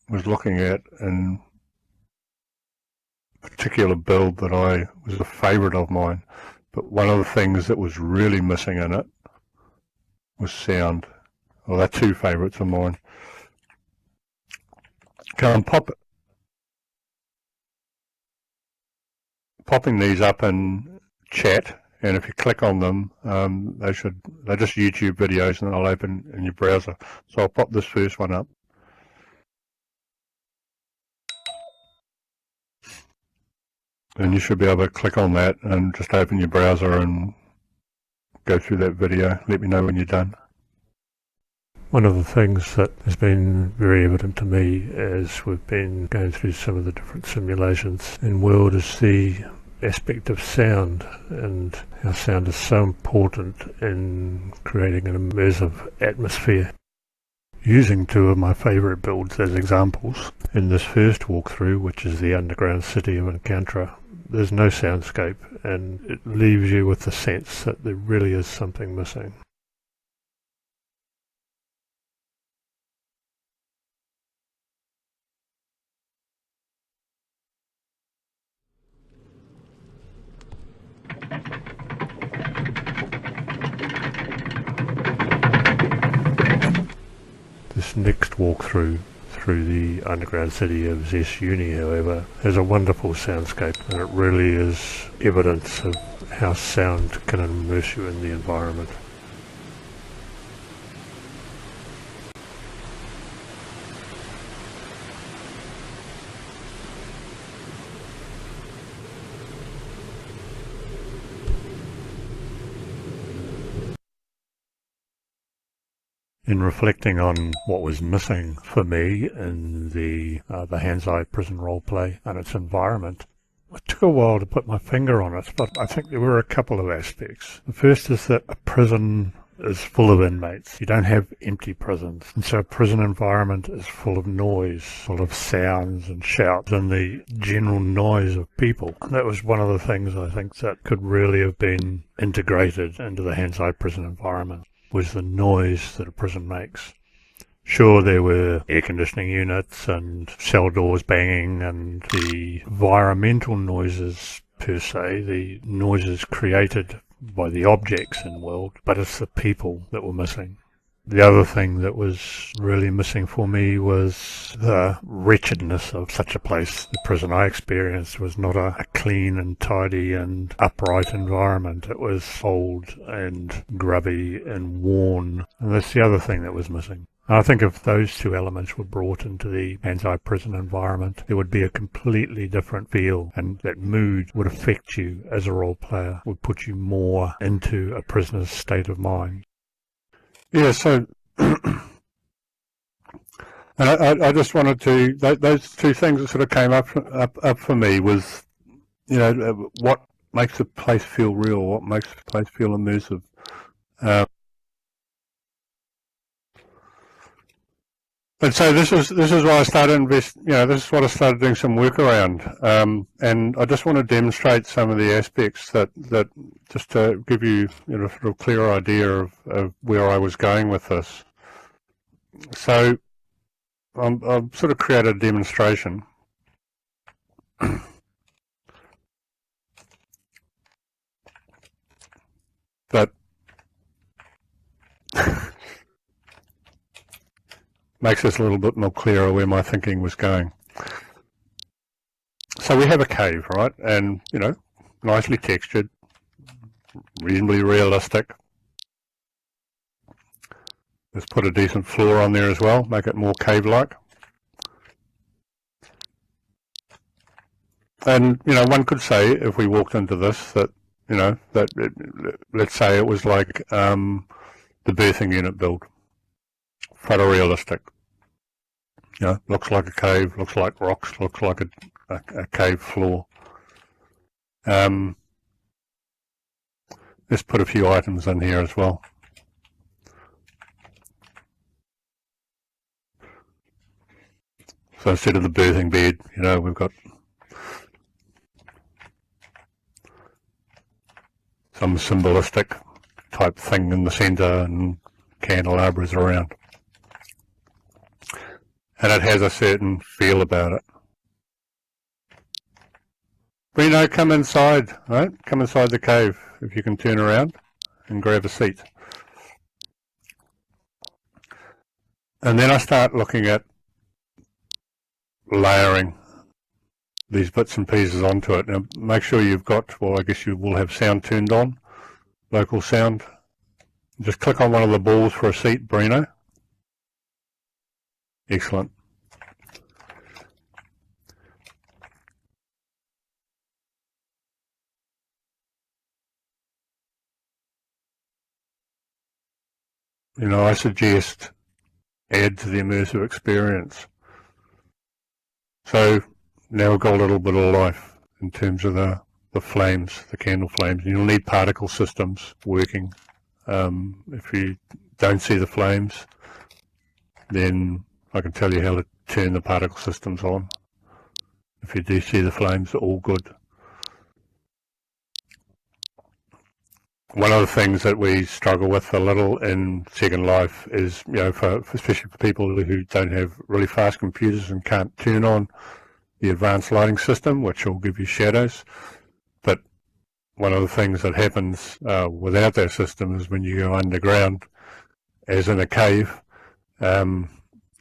was looking at a particular build that was a favourite of mine, but one of the things that was really missing in it was sound. Well, they're two favourites of mine. Okay, I'm popping these up in chat, and if you click on them, they're just YouTube videos, and they'll open in your browser. So I'll pop this first one up. And you should be able to click on that and just open your browser and go through that video. Let me know when you're done. One of the things that has been very evident to me as we've been going through some of the different simulations in World is the aspect of sound, and how sound is so important in creating an immersive atmosphere. Using two of my favourite builds as examples, in this first walkthrough, which is the underground city of Encountra, there's no soundscape, and it leaves you with the sense that there really is something missing. This next walkthrough through the underground city of Zes Uni, however, has a wonderful soundscape, and it really is evidence of how sound can immerse you in the environment. In reflecting on what was missing for me in the Hands-Eye prison roleplay and its environment, it took a while to put my finger on it, but I think there were a couple of aspects. The first is that a prison is full of inmates. You don't have empty prisons. And so a prison environment is full of noise, full of sounds and shouts and the general noise of people. And that was one of the things I think that could really have been integrated into the Hands-Eye prison environment, was the noise that a prison makes. Sure, there were air conditioning units and cell doors banging and the environmental noises per se, the noises created by the objects in the world, but it's the people that were missing. The other thing that was really missing for me was the wretchedness of such a place. The prison I experienced was not a clean and tidy and upright environment. It was old and grubby and worn, and that's the other thing that was missing. And I think if those two elements were brought into the Hands-Eye prison environment, there would be a completely different feel, and that mood would affect you as a role player, would put you more into a prisoner's state of mind. Yeah, so, and I just wanted to, those two things that sort of came up for me was, you know, what makes a place feel real, what makes a place feel immersive. And so this is why I started this is what I started doing some work around, and I just want to demonstrate some of the aspects that just to give you, sort of a clearer idea of where I was going with this. So I've sort of created a demonstration that makes this a little bit more clearer where my thinking was going. So we have a cave, right? And, nicely textured, reasonably realistic. Let's put a decent floor on there as well, make it more cave-like. And, one could say, if we walked into this, that, let's say it was like the birthing unit build. Photorealistic. Looks like a cave, looks like rocks, looks like a cave floor. Let's put a few items in here as well. So instead of the birthing bed, we've got some symbolistic type thing in the centre and candelabras around. And it has a certain feel about it. But come inside, right? Come inside the cave if you can turn around and grab a seat. And then I start looking at layering these bits and pieces onto it. Now make sure you've got, well, I guess you will have sound turned on, local sound. Just click on one of the balls for a seat, Brino. Excellent. I suggest add to the immersive experience. So now we've got a little bit of life in terms of the flames, the candle flames. You'll need particle systems working. If you don't see the flames, then I can tell you how to turn the particle systems on. If you do see the flames, all good. One of the things that we struggle with a little in Second Life is, especially for people who don't have really fast computers and can't turn on the advanced lighting system, which will give you shadows. But one of the things that happens without that system is when you go underground, as in a cave,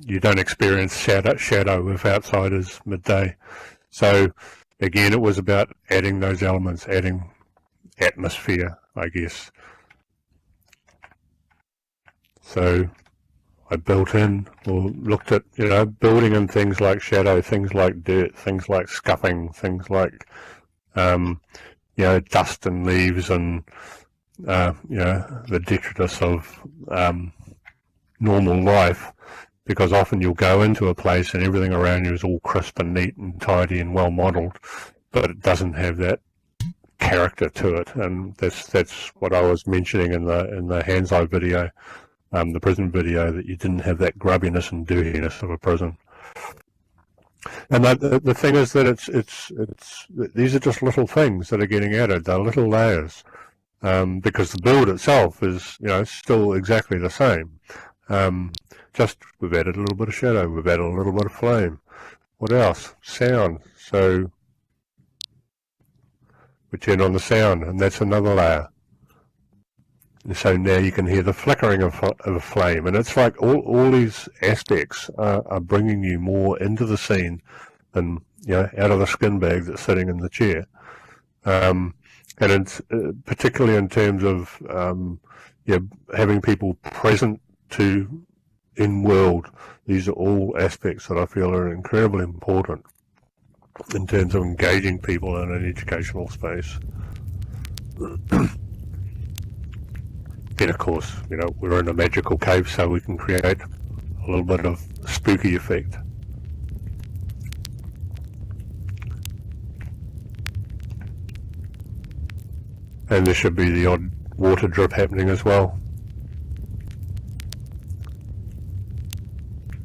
you don't experience shadow with outsiders midday. So again, it was about adding those elements, adding atmosphere, I guess. So I built in, or looked at, building in things like shadow, things like dirt, things like scuffing, things like, dust and leaves and, the detritus of normal life, because often you'll go into a place and everything around you is all crisp and neat and tidy and well modelled, but it doesn't have that character to it, and that's what I was mentioning in the Hand's Eye video, the prison video, that you didn't have that grubbiness and dirtiness of a prison. And the thing is that it's these are just little things that are getting added. They're little layers, because the build itself is still exactly the same. Just we've added a little bit of shadow, we've added a little bit of flame. What else? Sound. So we turn on the sound, and that's another layer. And so now you can hear the flickering of a flame, and it's like all these aspects are bringing you more into the scene than out of the skin bag that's sitting in the chair. And it's particularly in terms of having people present to in-world. These are all aspects that I feel are incredibly important in terms of engaging people in an educational space. Then of course, we're in a magical cave, so we can create a little bit of spooky effect. And there should be the odd water drip happening as well.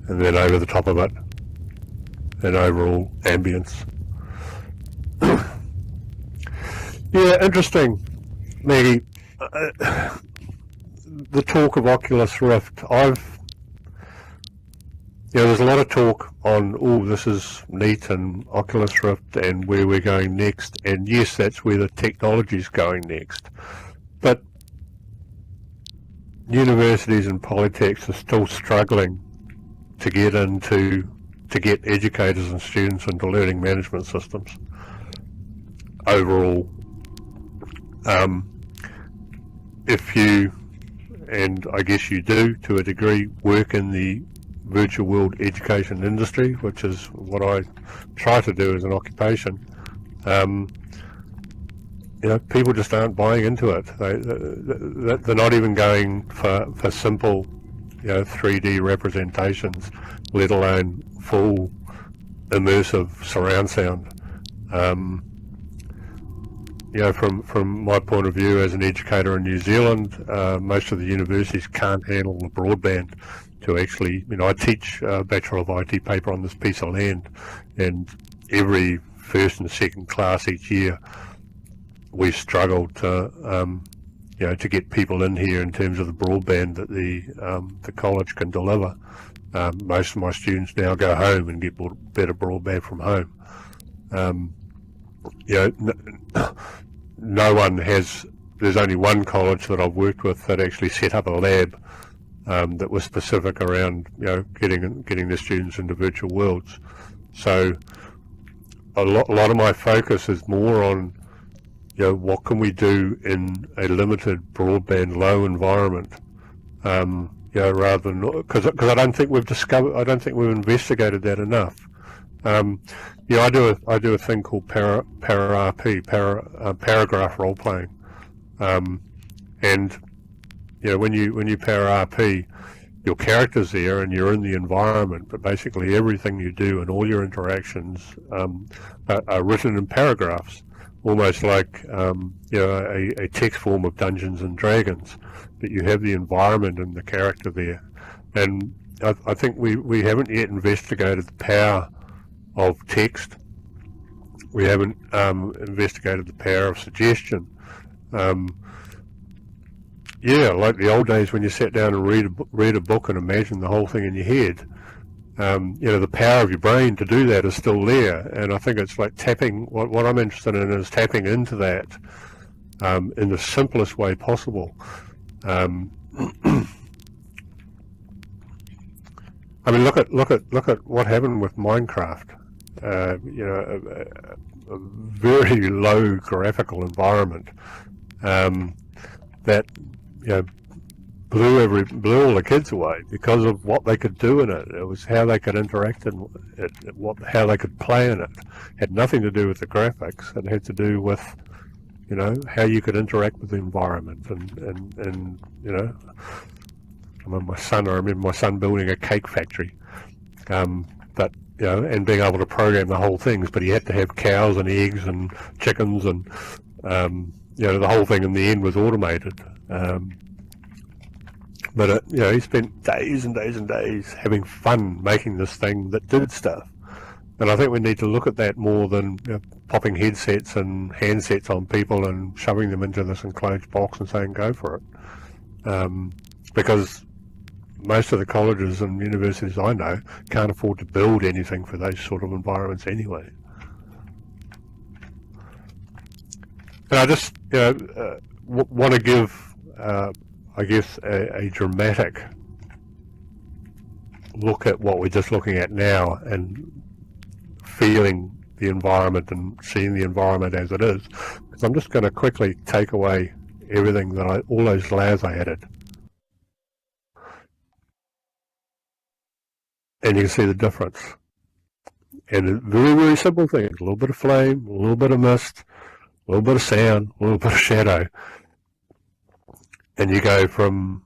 And then over the top of it, an overall ambience. Yeah, interesting, Maggie. The talk of Oculus Rift, there's a lot of talk on, this is neat, and Oculus Rift and where we're going next, and yes, that's where the technology's going next. But universities and polytechs are still struggling to get educators and students into learning management systems. Overall, if you, and I guess you do to a degree, work in the virtual world education industry, which is what I try to do as an occupation, people just aren't buying into it. They're not even going for simple 3D representations, let alone full immersive surround sound. From my point of view as an educator in New Zealand, most of the universities can't handle the broadband to actually, I teach a Bachelor of IT paper on this piece of land, and every first and second class each year we struggled to get people in here in terms of the broadband that the college can deliver. Most of my students now go home and get better broadband from home. No one has. There's only one college that I've worked with that actually set up a lab that was specific around getting the students into virtual worlds. So a lot of my focus is more on what can we do in a limited broadband low environment, rather than, because I don't think we've investigated that enough. I do a thing called para-RP, paragraph role playing, and when you para-RP, your character's there and you're in the environment, but basically everything you do and all your interactions are written in paragraphs, almost like a text form of Dungeons and Dragons, but you have the environment and the character there. And I think we haven't yet investigated the power of text. We haven't investigated the power of suggestion. Like the old days when you sat down and read a book and imagined the whole thing in your head. The power of your brain to do that is still there, and I think it's like tapping. What I'm interested in is tapping into that in the simplest way possible. I mean, look at what happened with Minecraft. You know, a very low graphical environment that, you know, blew all the kids away because of what they could do in it. It was how they could interact in it, how they could play in it. It had nothing to do with the graphics. It had to do with, you know, how you could interact with the environment and you know, I remember my son building a cake factory, but you know, and being able to program the whole things. But he had to have cows and eggs and chickens, and you know, the whole thing in the end was automated. But you know, he spent days and days and days having fun making this thing that did stuff. And I think we need to look at that more than, you know, popping headsets and handsets on people and shoving them into this enclosed box and saying go for it. Because most of the colleges and universities I know can't afford to build anything for those sort of environments anyway. And I just, you know, want to give, I guess, a dramatic look at what we're just looking at now and feeling the environment and seeing the environment as it is. So I'm just going to quickly take away everything that all those layers I added. And you can see the difference. And very, very simple things. A little bit of flame, a little bit of mist, a little bit of sound, a little bit of shadow. And you go from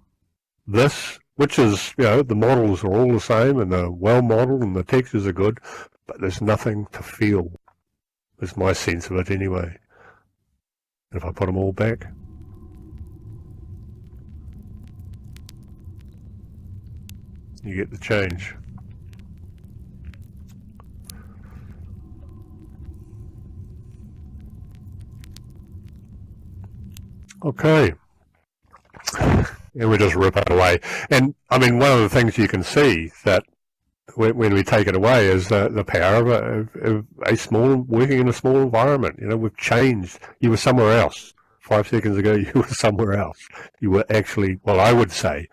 this, which is, you know, the models are all the same and they're well modeled and the textures are good, but there's nothing to feel, is my sense of it anyway. And if I put them all back, you get the change. Okay. And we just rip it away. And I mean, one of the things you can see that when we take it away is the power of a small, working in a small environment. You know, we've changed. You were somewhere else. 5 seconds ago, you were somewhere else. You were actually, well, I would say,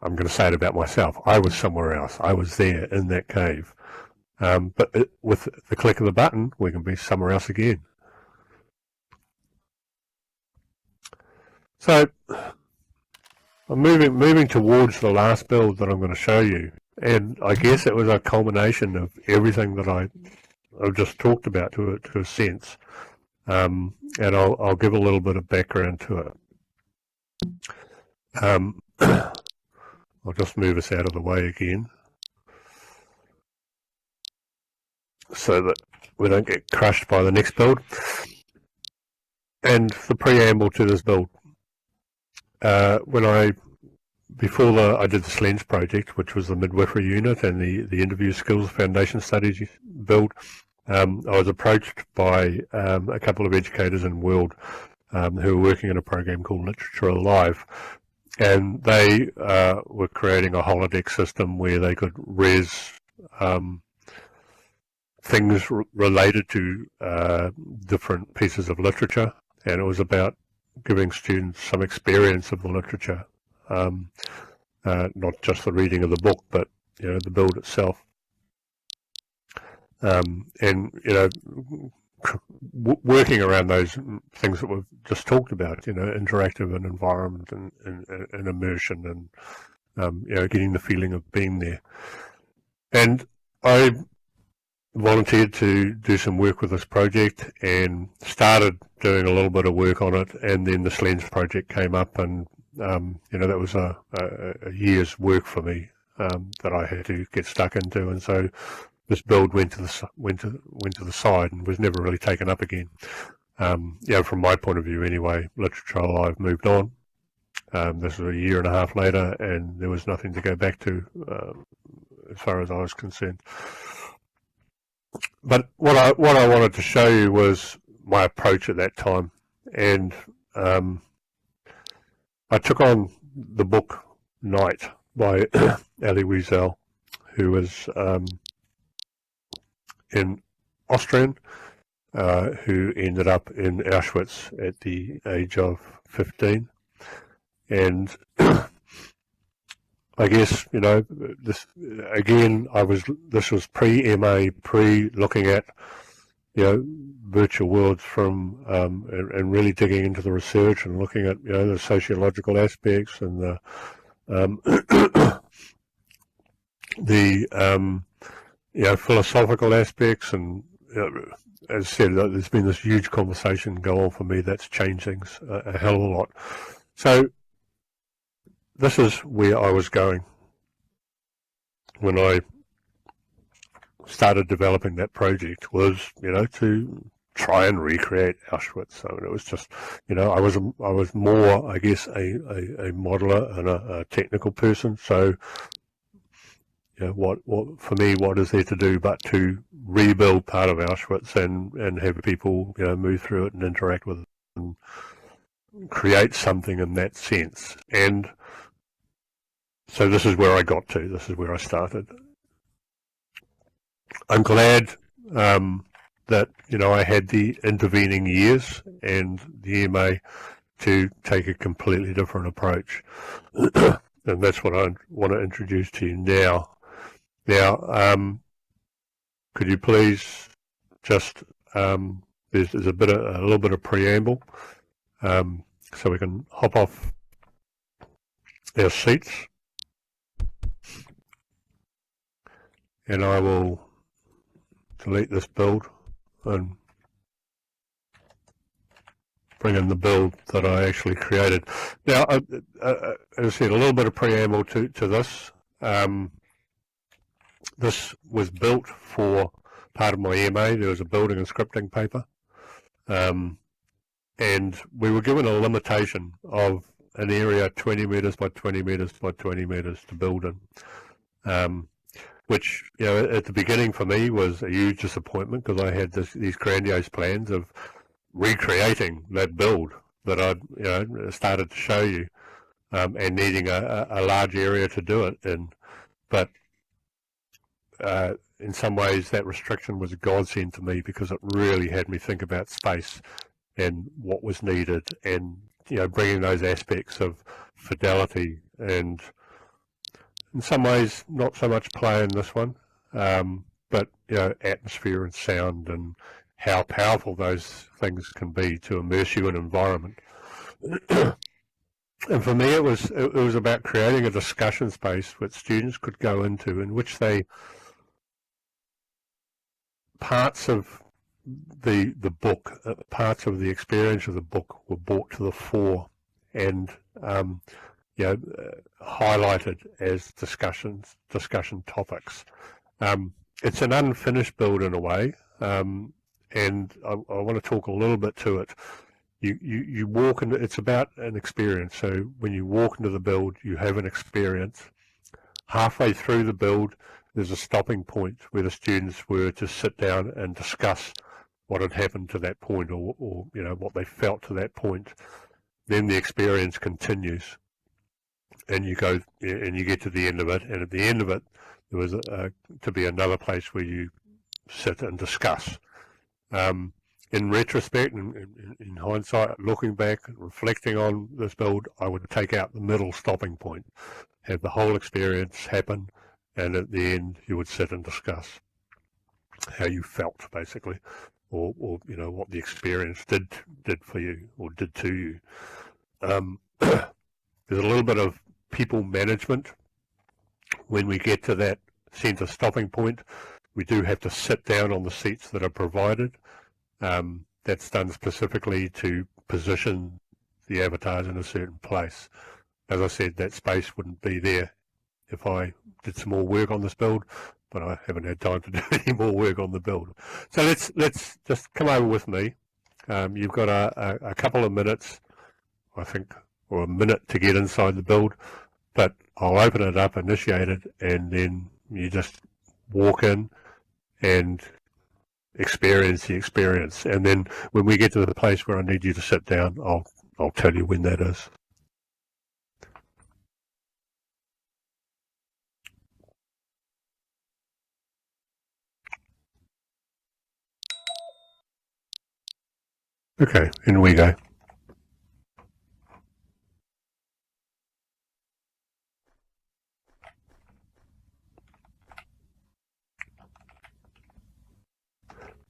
I'm going to say it about myself, I was somewhere else. I was there in that cave. But with the click of the button, we can be somewhere else again. So I'm moving towards the last build that I'm going to show you, and I guess it was a culmination of everything that I've just talked about to a sense, and I'll give a little bit of background to it. I'll just move us out of the way again so that we don't get crushed by the next build. And the preamble to this build. Before I did the SLENS project, which was the midwifery unit and the interview skills foundation studies build, I was approached by a couple of educators in World who were working in a program called Literature Alive, and they were creating a holodeck system where they could res things related to different pieces of literature, and it was about giving students some experience of the literature, not just the reading of the book, but, you know, the build itself. And, you know, working around those things that we've just talked about, you know, interactive and environment and immersion and, you know, getting the feeling of being there. And I volunteered to do some work with this project and started doing a little bit of work on it, and then the SLENS project came up, and you know, that was a year's work for me that I had to get stuck into, and so this build went to the side and was never really taken up again. You know, from my point of view anyway, Literature Alive moved on. This was a year and a half later, and there was nothing to go back to as far as I was concerned. But what I wanted to show you was my approach at that time, and I took on the book Night by Elie Wiesel, who was in Austrian, who ended up in Auschwitz at the age of 15, and I guess, you know, this again, this was pre-MA, pre-looking at, you know, virtual worlds from, and really digging into the research and looking at, you know, the sociological aspects and the, you know, philosophical aspects. And, you know, as I said, there's been this huge conversation go on for me that's changed things a hell of a lot. So this is where I was going when I started developing that project, was, you know, to try and recreate Auschwitz. So it was just, you know, I was more, I guess, a modeler and a technical person. So, you know, what for me, what is there to do but to rebuild part of Auschwitz and have people, you know, move through it and interact with it and create something in that sense. And so this is where I got to. This is where I started. I'm glad that, you know, I had the intervening years and the EMA to take a completely different approach. And that's what I want to introduce to you now. Now, could you please just, there's a little bit of preamble, so we can hop off our seats, and I will delete this build and bring in the build that I actually created. Now, as I said, a little bit of preamble to this. This was built for part of my EMA. There was a building and scripting paper, and we were given a limitation of an area 20 metres by 20 metres by 20 metres to build in. Which, you know, at the beginning for me was a huge disappointment, because I had these grandiose plans of recreating that build that I'd, you know, started to show you, and needing a large area to do it in. But in some ways that restriction was a godsend to me, because it really had me think about space and what was needed, and, you know, bringing those aspects of fidelity and, in some ways, not so much play in this one, but, you know, atmosphere and sound and how powerful those things can be to immerse you in an environment. And for me, it was about creating a discussion space which students could go into, in which parts of the book, parts of the experience of the book were brought to the fore and, you know, highlighted as discussion topics. It's an unfinished build in a way, and I want to talk a little bit to it. You walk into, it's about an experience. So when you walk into the build, you have an experience. Halfway through the build, there's a stopping point where the students were to sit down and discuss what had happened to that point, or you know, what they felt to that point. Then the experience continues, and you go and you get to the end of it, and at the end of it there was to be another place where you sit and discuss. In retrospect, in hindsight, looking back, reflecting on this build, I would take out the middle stopping point, have the whole experience happen, and at the end you would sit and discuss how you felt, basically, or you know, what the experience did for you, or did to you. There's a little bit of people management. When we get to that centre stopping point, we do have to sit down on the seats that are provided. That's done specifically to position the avatars in a certain place. As I said, that space wouldn't be there if I did some more work on this build, but I haven't had time to do any more work on the build. So let's just come over with me. You've got a couple of minutes, I think, or a minute to get inside the build, but I'll open it up, initiate it, and then you just walk in and experience the experience. And then when we get to the place where I need you to sit down, I'll tell you when that is. Okay, in we go.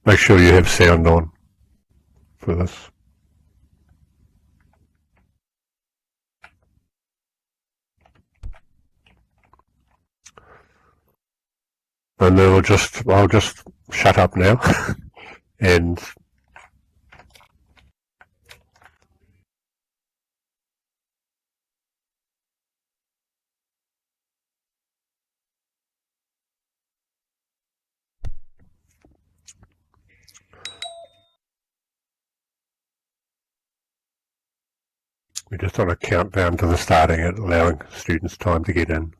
make sure you have sound on for this. And then I'll just shut up now and we're just on a countdown to the starting it, allowing students time to get in.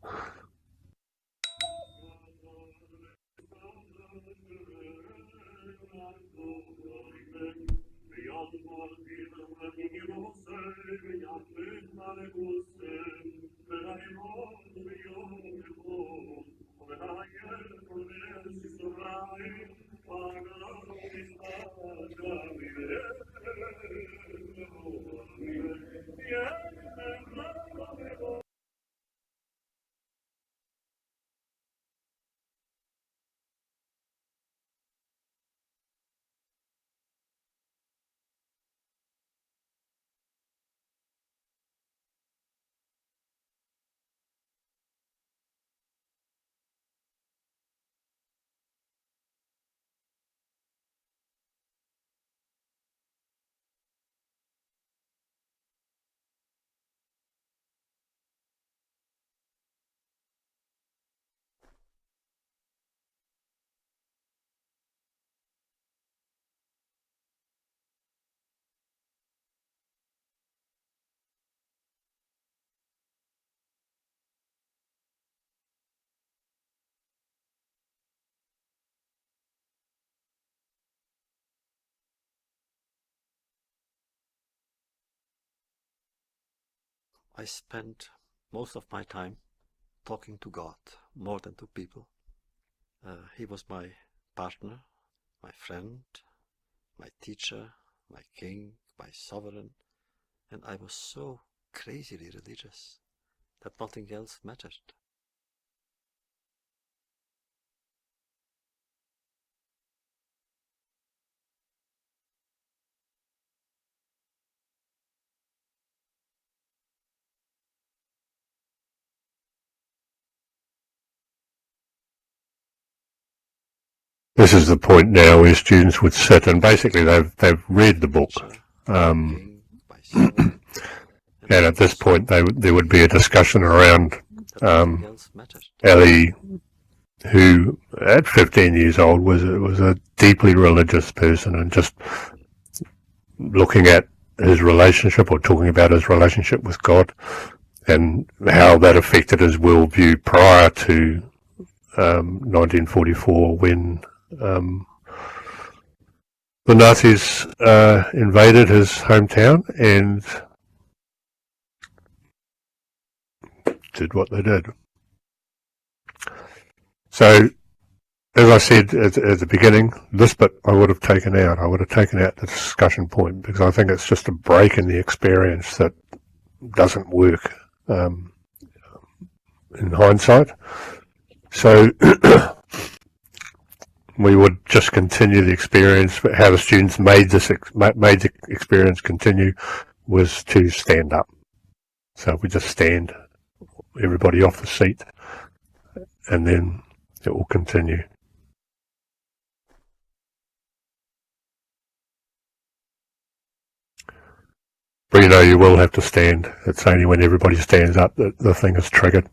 I spent most of my time talking to God more than to people. He was my partner, my friend, my teacher, my king, my sovereign, and I was so crazily religious that nothing else mattered. This is the point now where students would sit and basically they've read the book, and at this point there would be a discussion around Ellie, who at 15 years old was a deeply religious person, and just looking at his relationship or talking about his relationship with God and how that affected his worldview prior to 1944 when the Nazis invaded his hometown and did what they did. So, as I said at the beginning, this bit I would have taken out. I would have taken out the discussion point because I think it's just a break in the experience that doesn't work in hindsight. So we would just continue the experience, but how the students made the experience continue was to stand up. So we just stand, everybody off the seat, and then it will continue. But you know, you will have to stand. It's only when everybody stands up that the thing is triggered.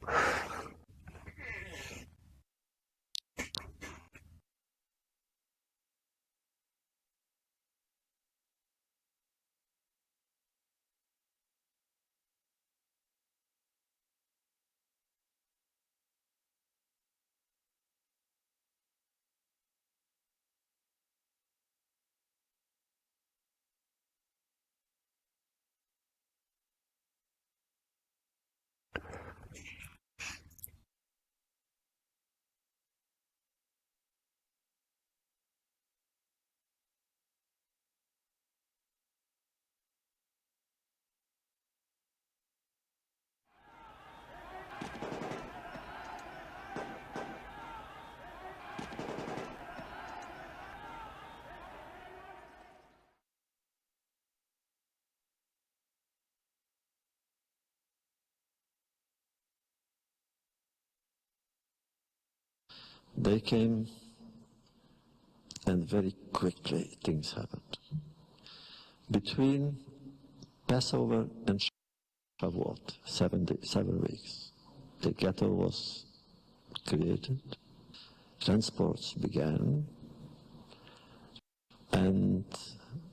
They came, and very quickly things happened. Between Passover and Shavuot, 7 weeks, the ghetto was created, transports began, and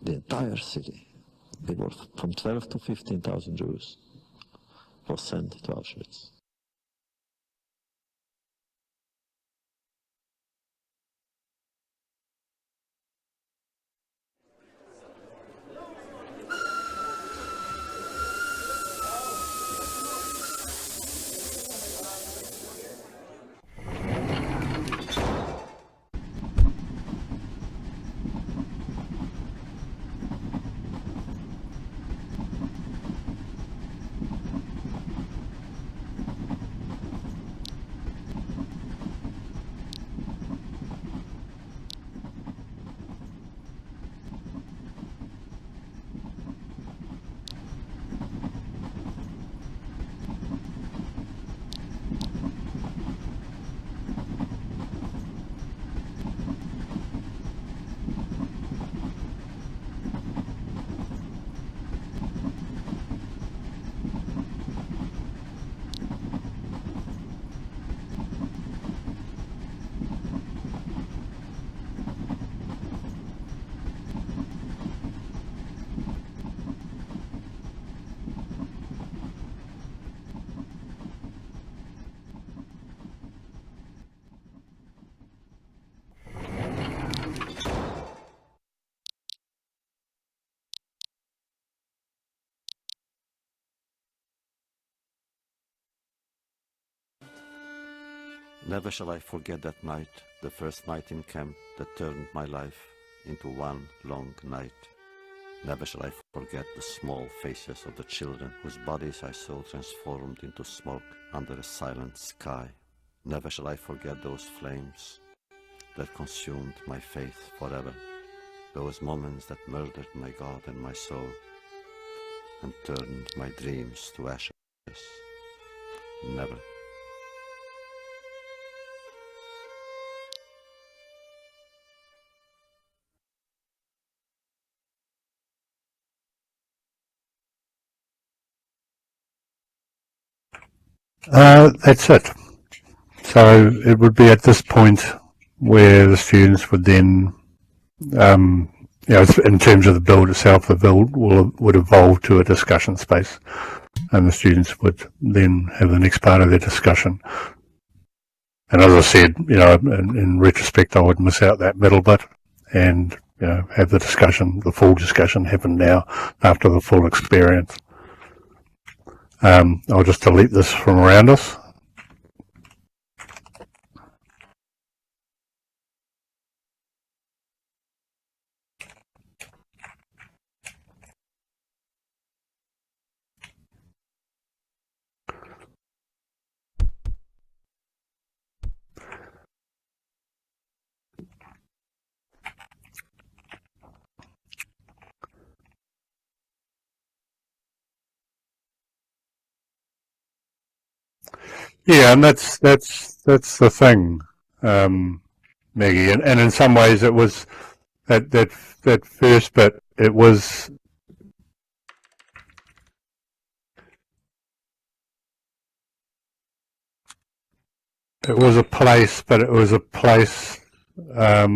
the entire city, they were from 12 to 15,000 Jews, was sent to Auschwitz. Never shall I forget that night, the first night in camp that turned my life into one long night. Never shall I forget the small faces of the children whose bodies I saw transformed into smoke under a silent sky. Never shall I forget those flames that consumed my faith forever, those moments that murdered my God and my soul and turned my dreams to ashes. Never. That's it. So it would be at this point where the students would then, in terms of the build itself, the build would evolve to a discussion space, and the students would then have the next part of their discussion. And as I said, in retrospect, I would miss out that middle bit and have the discussion, the full discussion happen now after the full experience. I'll just delete this from around us. Yeah, and that's the thing, Maggie. And in some ways, it was that first bit. It was a place, but it was a place. How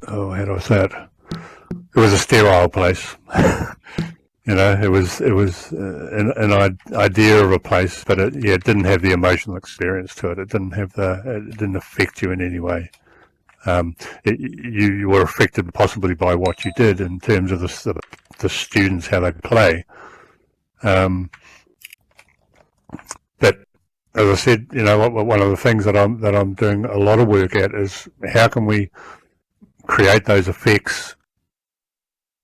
do I say it? It was a sterile place. It was an idea of a place, but it didn't have the emotional experience to it. It didn't affect you in any way. You were affected possibly by what you did in terms of the students, how they play. But as I said, one of the things that I'm doing a lot of work at is how can we create those effects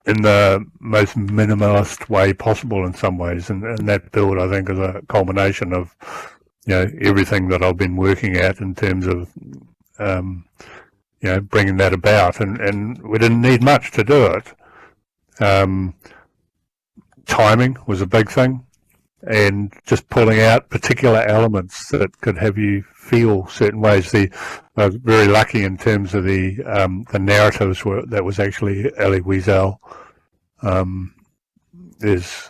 in the most minimalist way possible in some ways, and that build, I think, is a culmination of everything that I've been working at in terms of bringing that about, and we didn't need much to do it. Timing was a big thing. and just pulling out particular elements that could have you feel certain ways. I was very lucky in terms of the narratives. That was actually Elie Wiesel. There's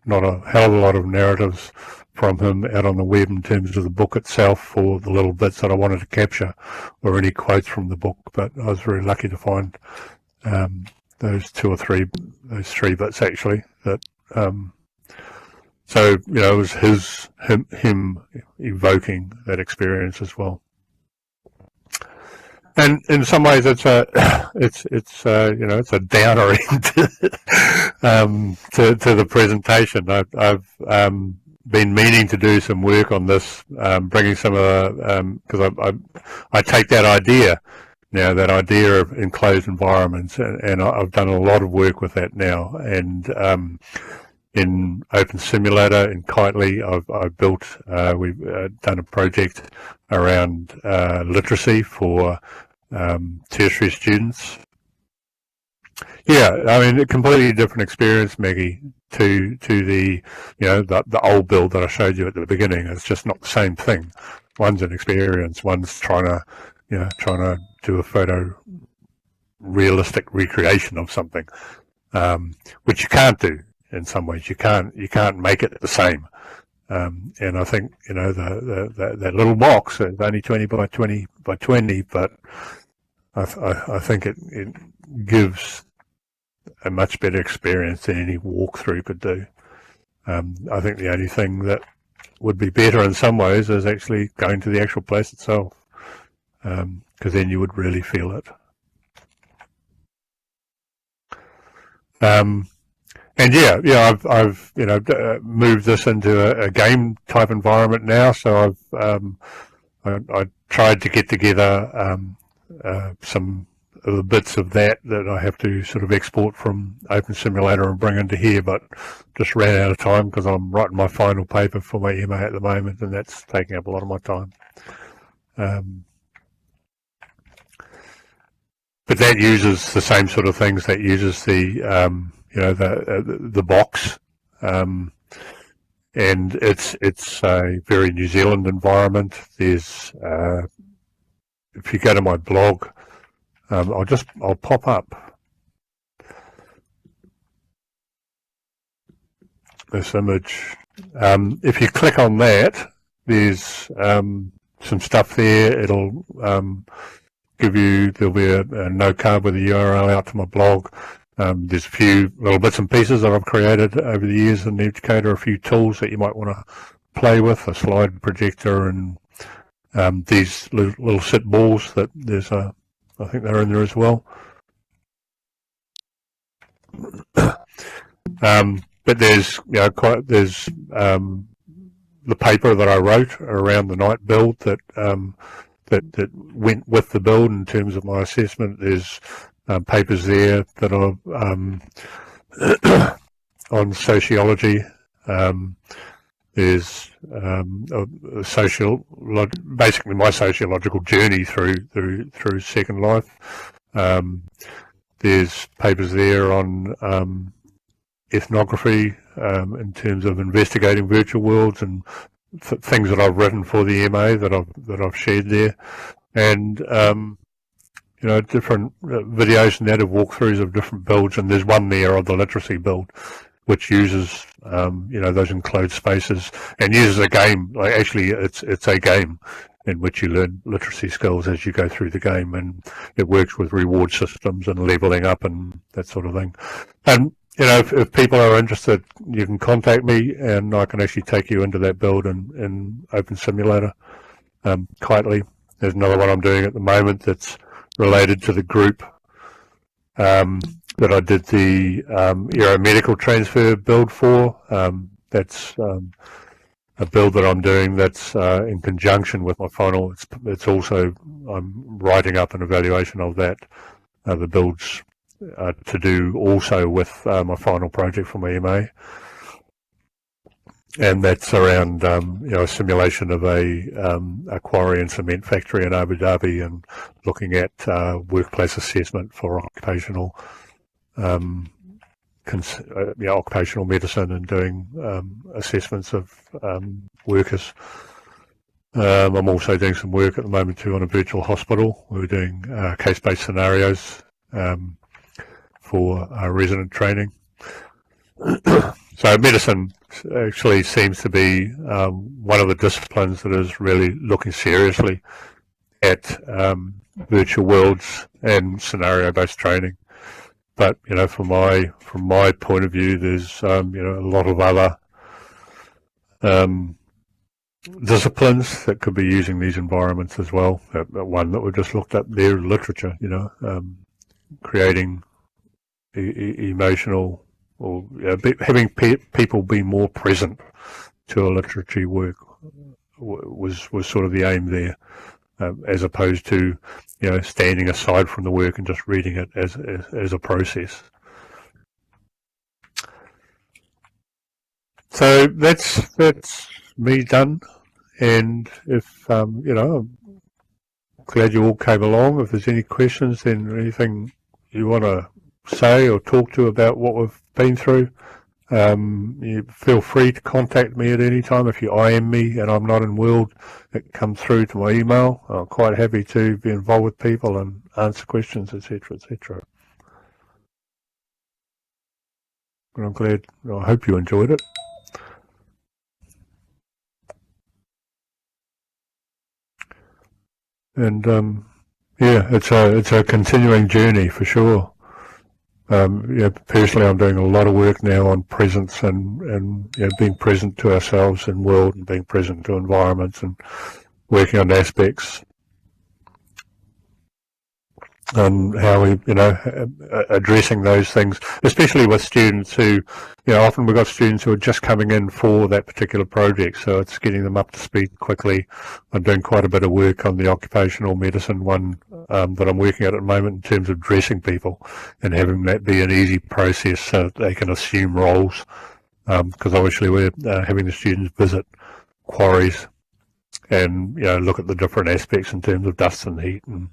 not a hell of a lot of narratives from him out on the web in terms of the book itself, for the little bits that I wanted to capture, or any quotes from the book. But I was very lucky to find those three bits actually. That so it was him evoking that experience as well. And in some ways, it's a downer end to the presentation. I've been meaning to do some work on this, bringing some of the, because I take that idea now, that idea of enclosed environments, and I've done a lot of work with that now. And in Open Simulator, in Kitely, I've built, we've done a project around literacy for tertiary students. Yeah, I mean, a completely different experience, Maggie, to the the old build that I showed you at the beginning. It's just not the same thing. One's an experience. One's trying to do a photo realistic recreation of something, which you can't do in some ways. You can't make it the same. And I think that little box is only 20 by 20 by 20, but I think it gives a much better experience than any walkthrough could do. I think the only thing that would be better in some ways is actually going to the actual place itself, because then you would really feel it. And I've moved this into a game type environment now. So I tried to get together some of the bits of that I have to sort of export from Open Simulator and bring into here, but just ran out of time because I'm writing my final paper for my MA at the moment, and that's taking up a lot of my time. But that uses the same sort of things. That uses the the box, and it's a very New Zealand environment. There's if you go to my blog, I'll pop up this image. If you click on that, there's some stuff there. It'll there'll be a no card with a URL out to my blog. There's a few little bits and pieces that I've created over the years in Educator, a few tools that you might want to play with, a slide projector, and these little sit balls that there's I think they're in there as well. But there's there's the paper that I wrote around the night build that that went with the build in terms of my assessment. There's papers there that are on sociology. There's basically my sociological journey through Second Life. There's papers there on ethnography in terms of investigating virtual worlds, and things that I've written for the MA that I've shared there, and different videos and that of walkthroughs of different builds. And there's one there of the literacy build, which uses those enclosed spaces and uses a game. Like, actually, it's a game in which you learn literacy skills as you go through the game, and it works with reward systems and leveling up and that sort of thing. And if people are interested, you can contact me, and I can actually take you into that build in Open Simulator. Kitely, there's another one I'm doing at the moment that's related to the group that I did the aeromedical transfer build for. That's a build that I'm doing that's in conjunction with my final. It's also, I'm writing up an evaluation of that, the builds to do also with my final project for my MA. And that's around a simulation of a quarry and cement factory in Abu Dhabi, and looking at workplace assessment for occupational occupational medicine and doing assessments of workers. I'm also doing some work at the moment too on a virtual hospital. We're doing case-based scenarios for resident training. So medicine actually seems to be one of the disciplines that is really looking seriously at virtual worlds and scenario-based training. But from my point of view, there's a lot of other disciplines that could be using these environments as well. One that we just looked at there, literature. Creating emotional, or having people be more present to a literature work was sort of the aim there, as opposed to standing aside from the work and just reading it as a process. So that's me done, and if I'm glad you all came along. If there's any questions, then anything you want to say or talk to about what we've been through, you feel free to contact me at any time. If you IM me and I'm not in world, it comes through to my email. I'm quite happy to be involved with people and answer questions, etc., etc. And I'm glad. I hope you enjoyed it. And yeah, it's a continuing journey for sure. Personally, I'm doing a lot of work now on presence and being present to ourselves in world and being present to environments and working on aspects and how we, addressing those things, especially with students who, often we've got students who are just coming in for that particular project, so it's getting them up to speed quickly. I'm doing quite a bit of work on the occupational medicine one that I'm working at the moment in terms of dressing people and having that be an easy process so that they can assume roles, because obviously we're having the students visit quarries and look at the different aspects in terms of dust and heat and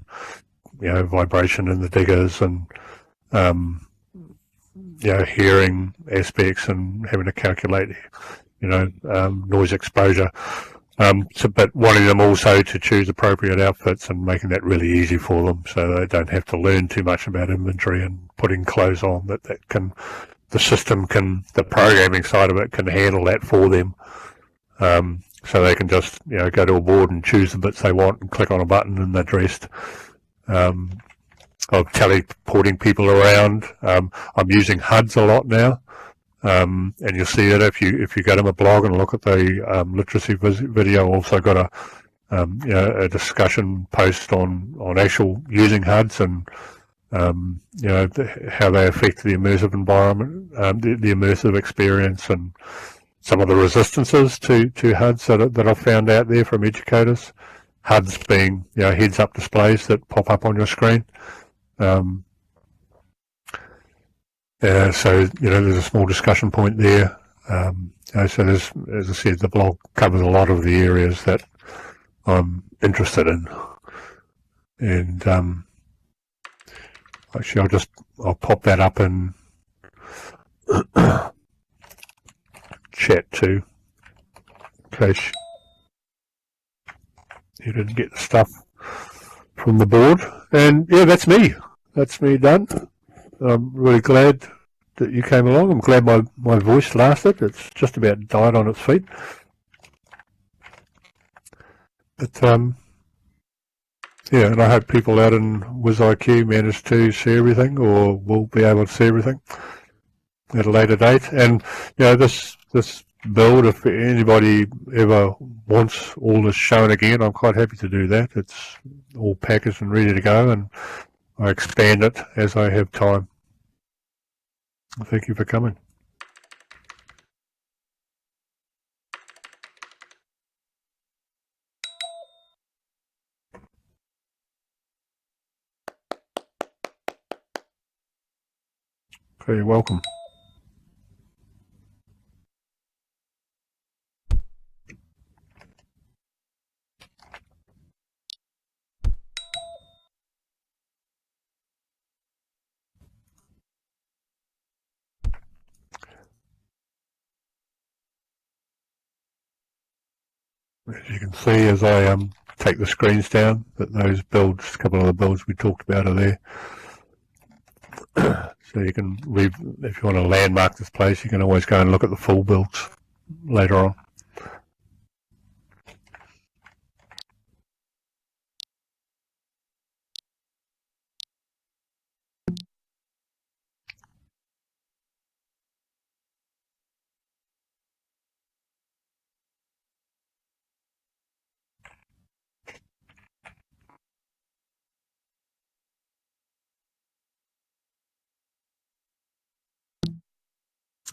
vibration in the diggers and hearing aspects and having to calculate noise exposure, but wanting them also to choose appropriate outfits and making that really easy for them so they don't have to learn too much about inventory and putting clothes on the programming side of it can handle that for them, so they can just go to a board and choose the bits they want and click on a button and they're dressed. Of teleporting people around. I'm using HUDs a lot now, and you'll see it if you go to my blog and look at the literacy video. Also got a discussion post on actual using HUDs and how they affect the immersive environment, the immersive experience, and some of the resistances to HUDs that I've found out there from educators. HUDs being heads-up displays that pop up on your screen. So there's a small discussion point there. So there's, as I said, the blog covers a lot of the areas that I'm interested in. And actually, I'll pop that up in chat too, in case you didn't get the stuff from the board. And yeah, that's me done. I'm really glad that you came along. I'm glad my voice lasted. It's just about died on its feet. But yeah, and I hope people out in WizIQ managed to see everything or will be able to see everything at a later date. And this build, if anybody ever wants all this shown again, I'm quite happy to do that. It's all packaged and ready to go, and I expand it as I have time. Thank you for coming. Okay, you're welcome. As you can see, as I take the screens down, that those builds, a couple of the builds we talked about are there. So you can, if you want to landmark this place, you can always go and look at the full builds later on.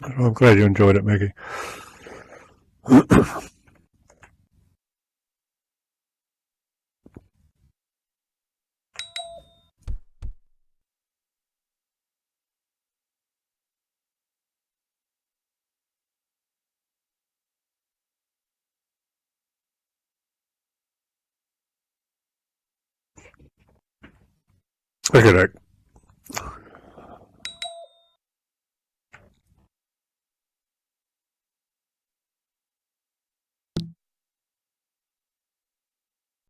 I'm glad you enjoyed it, Maggie. Okay,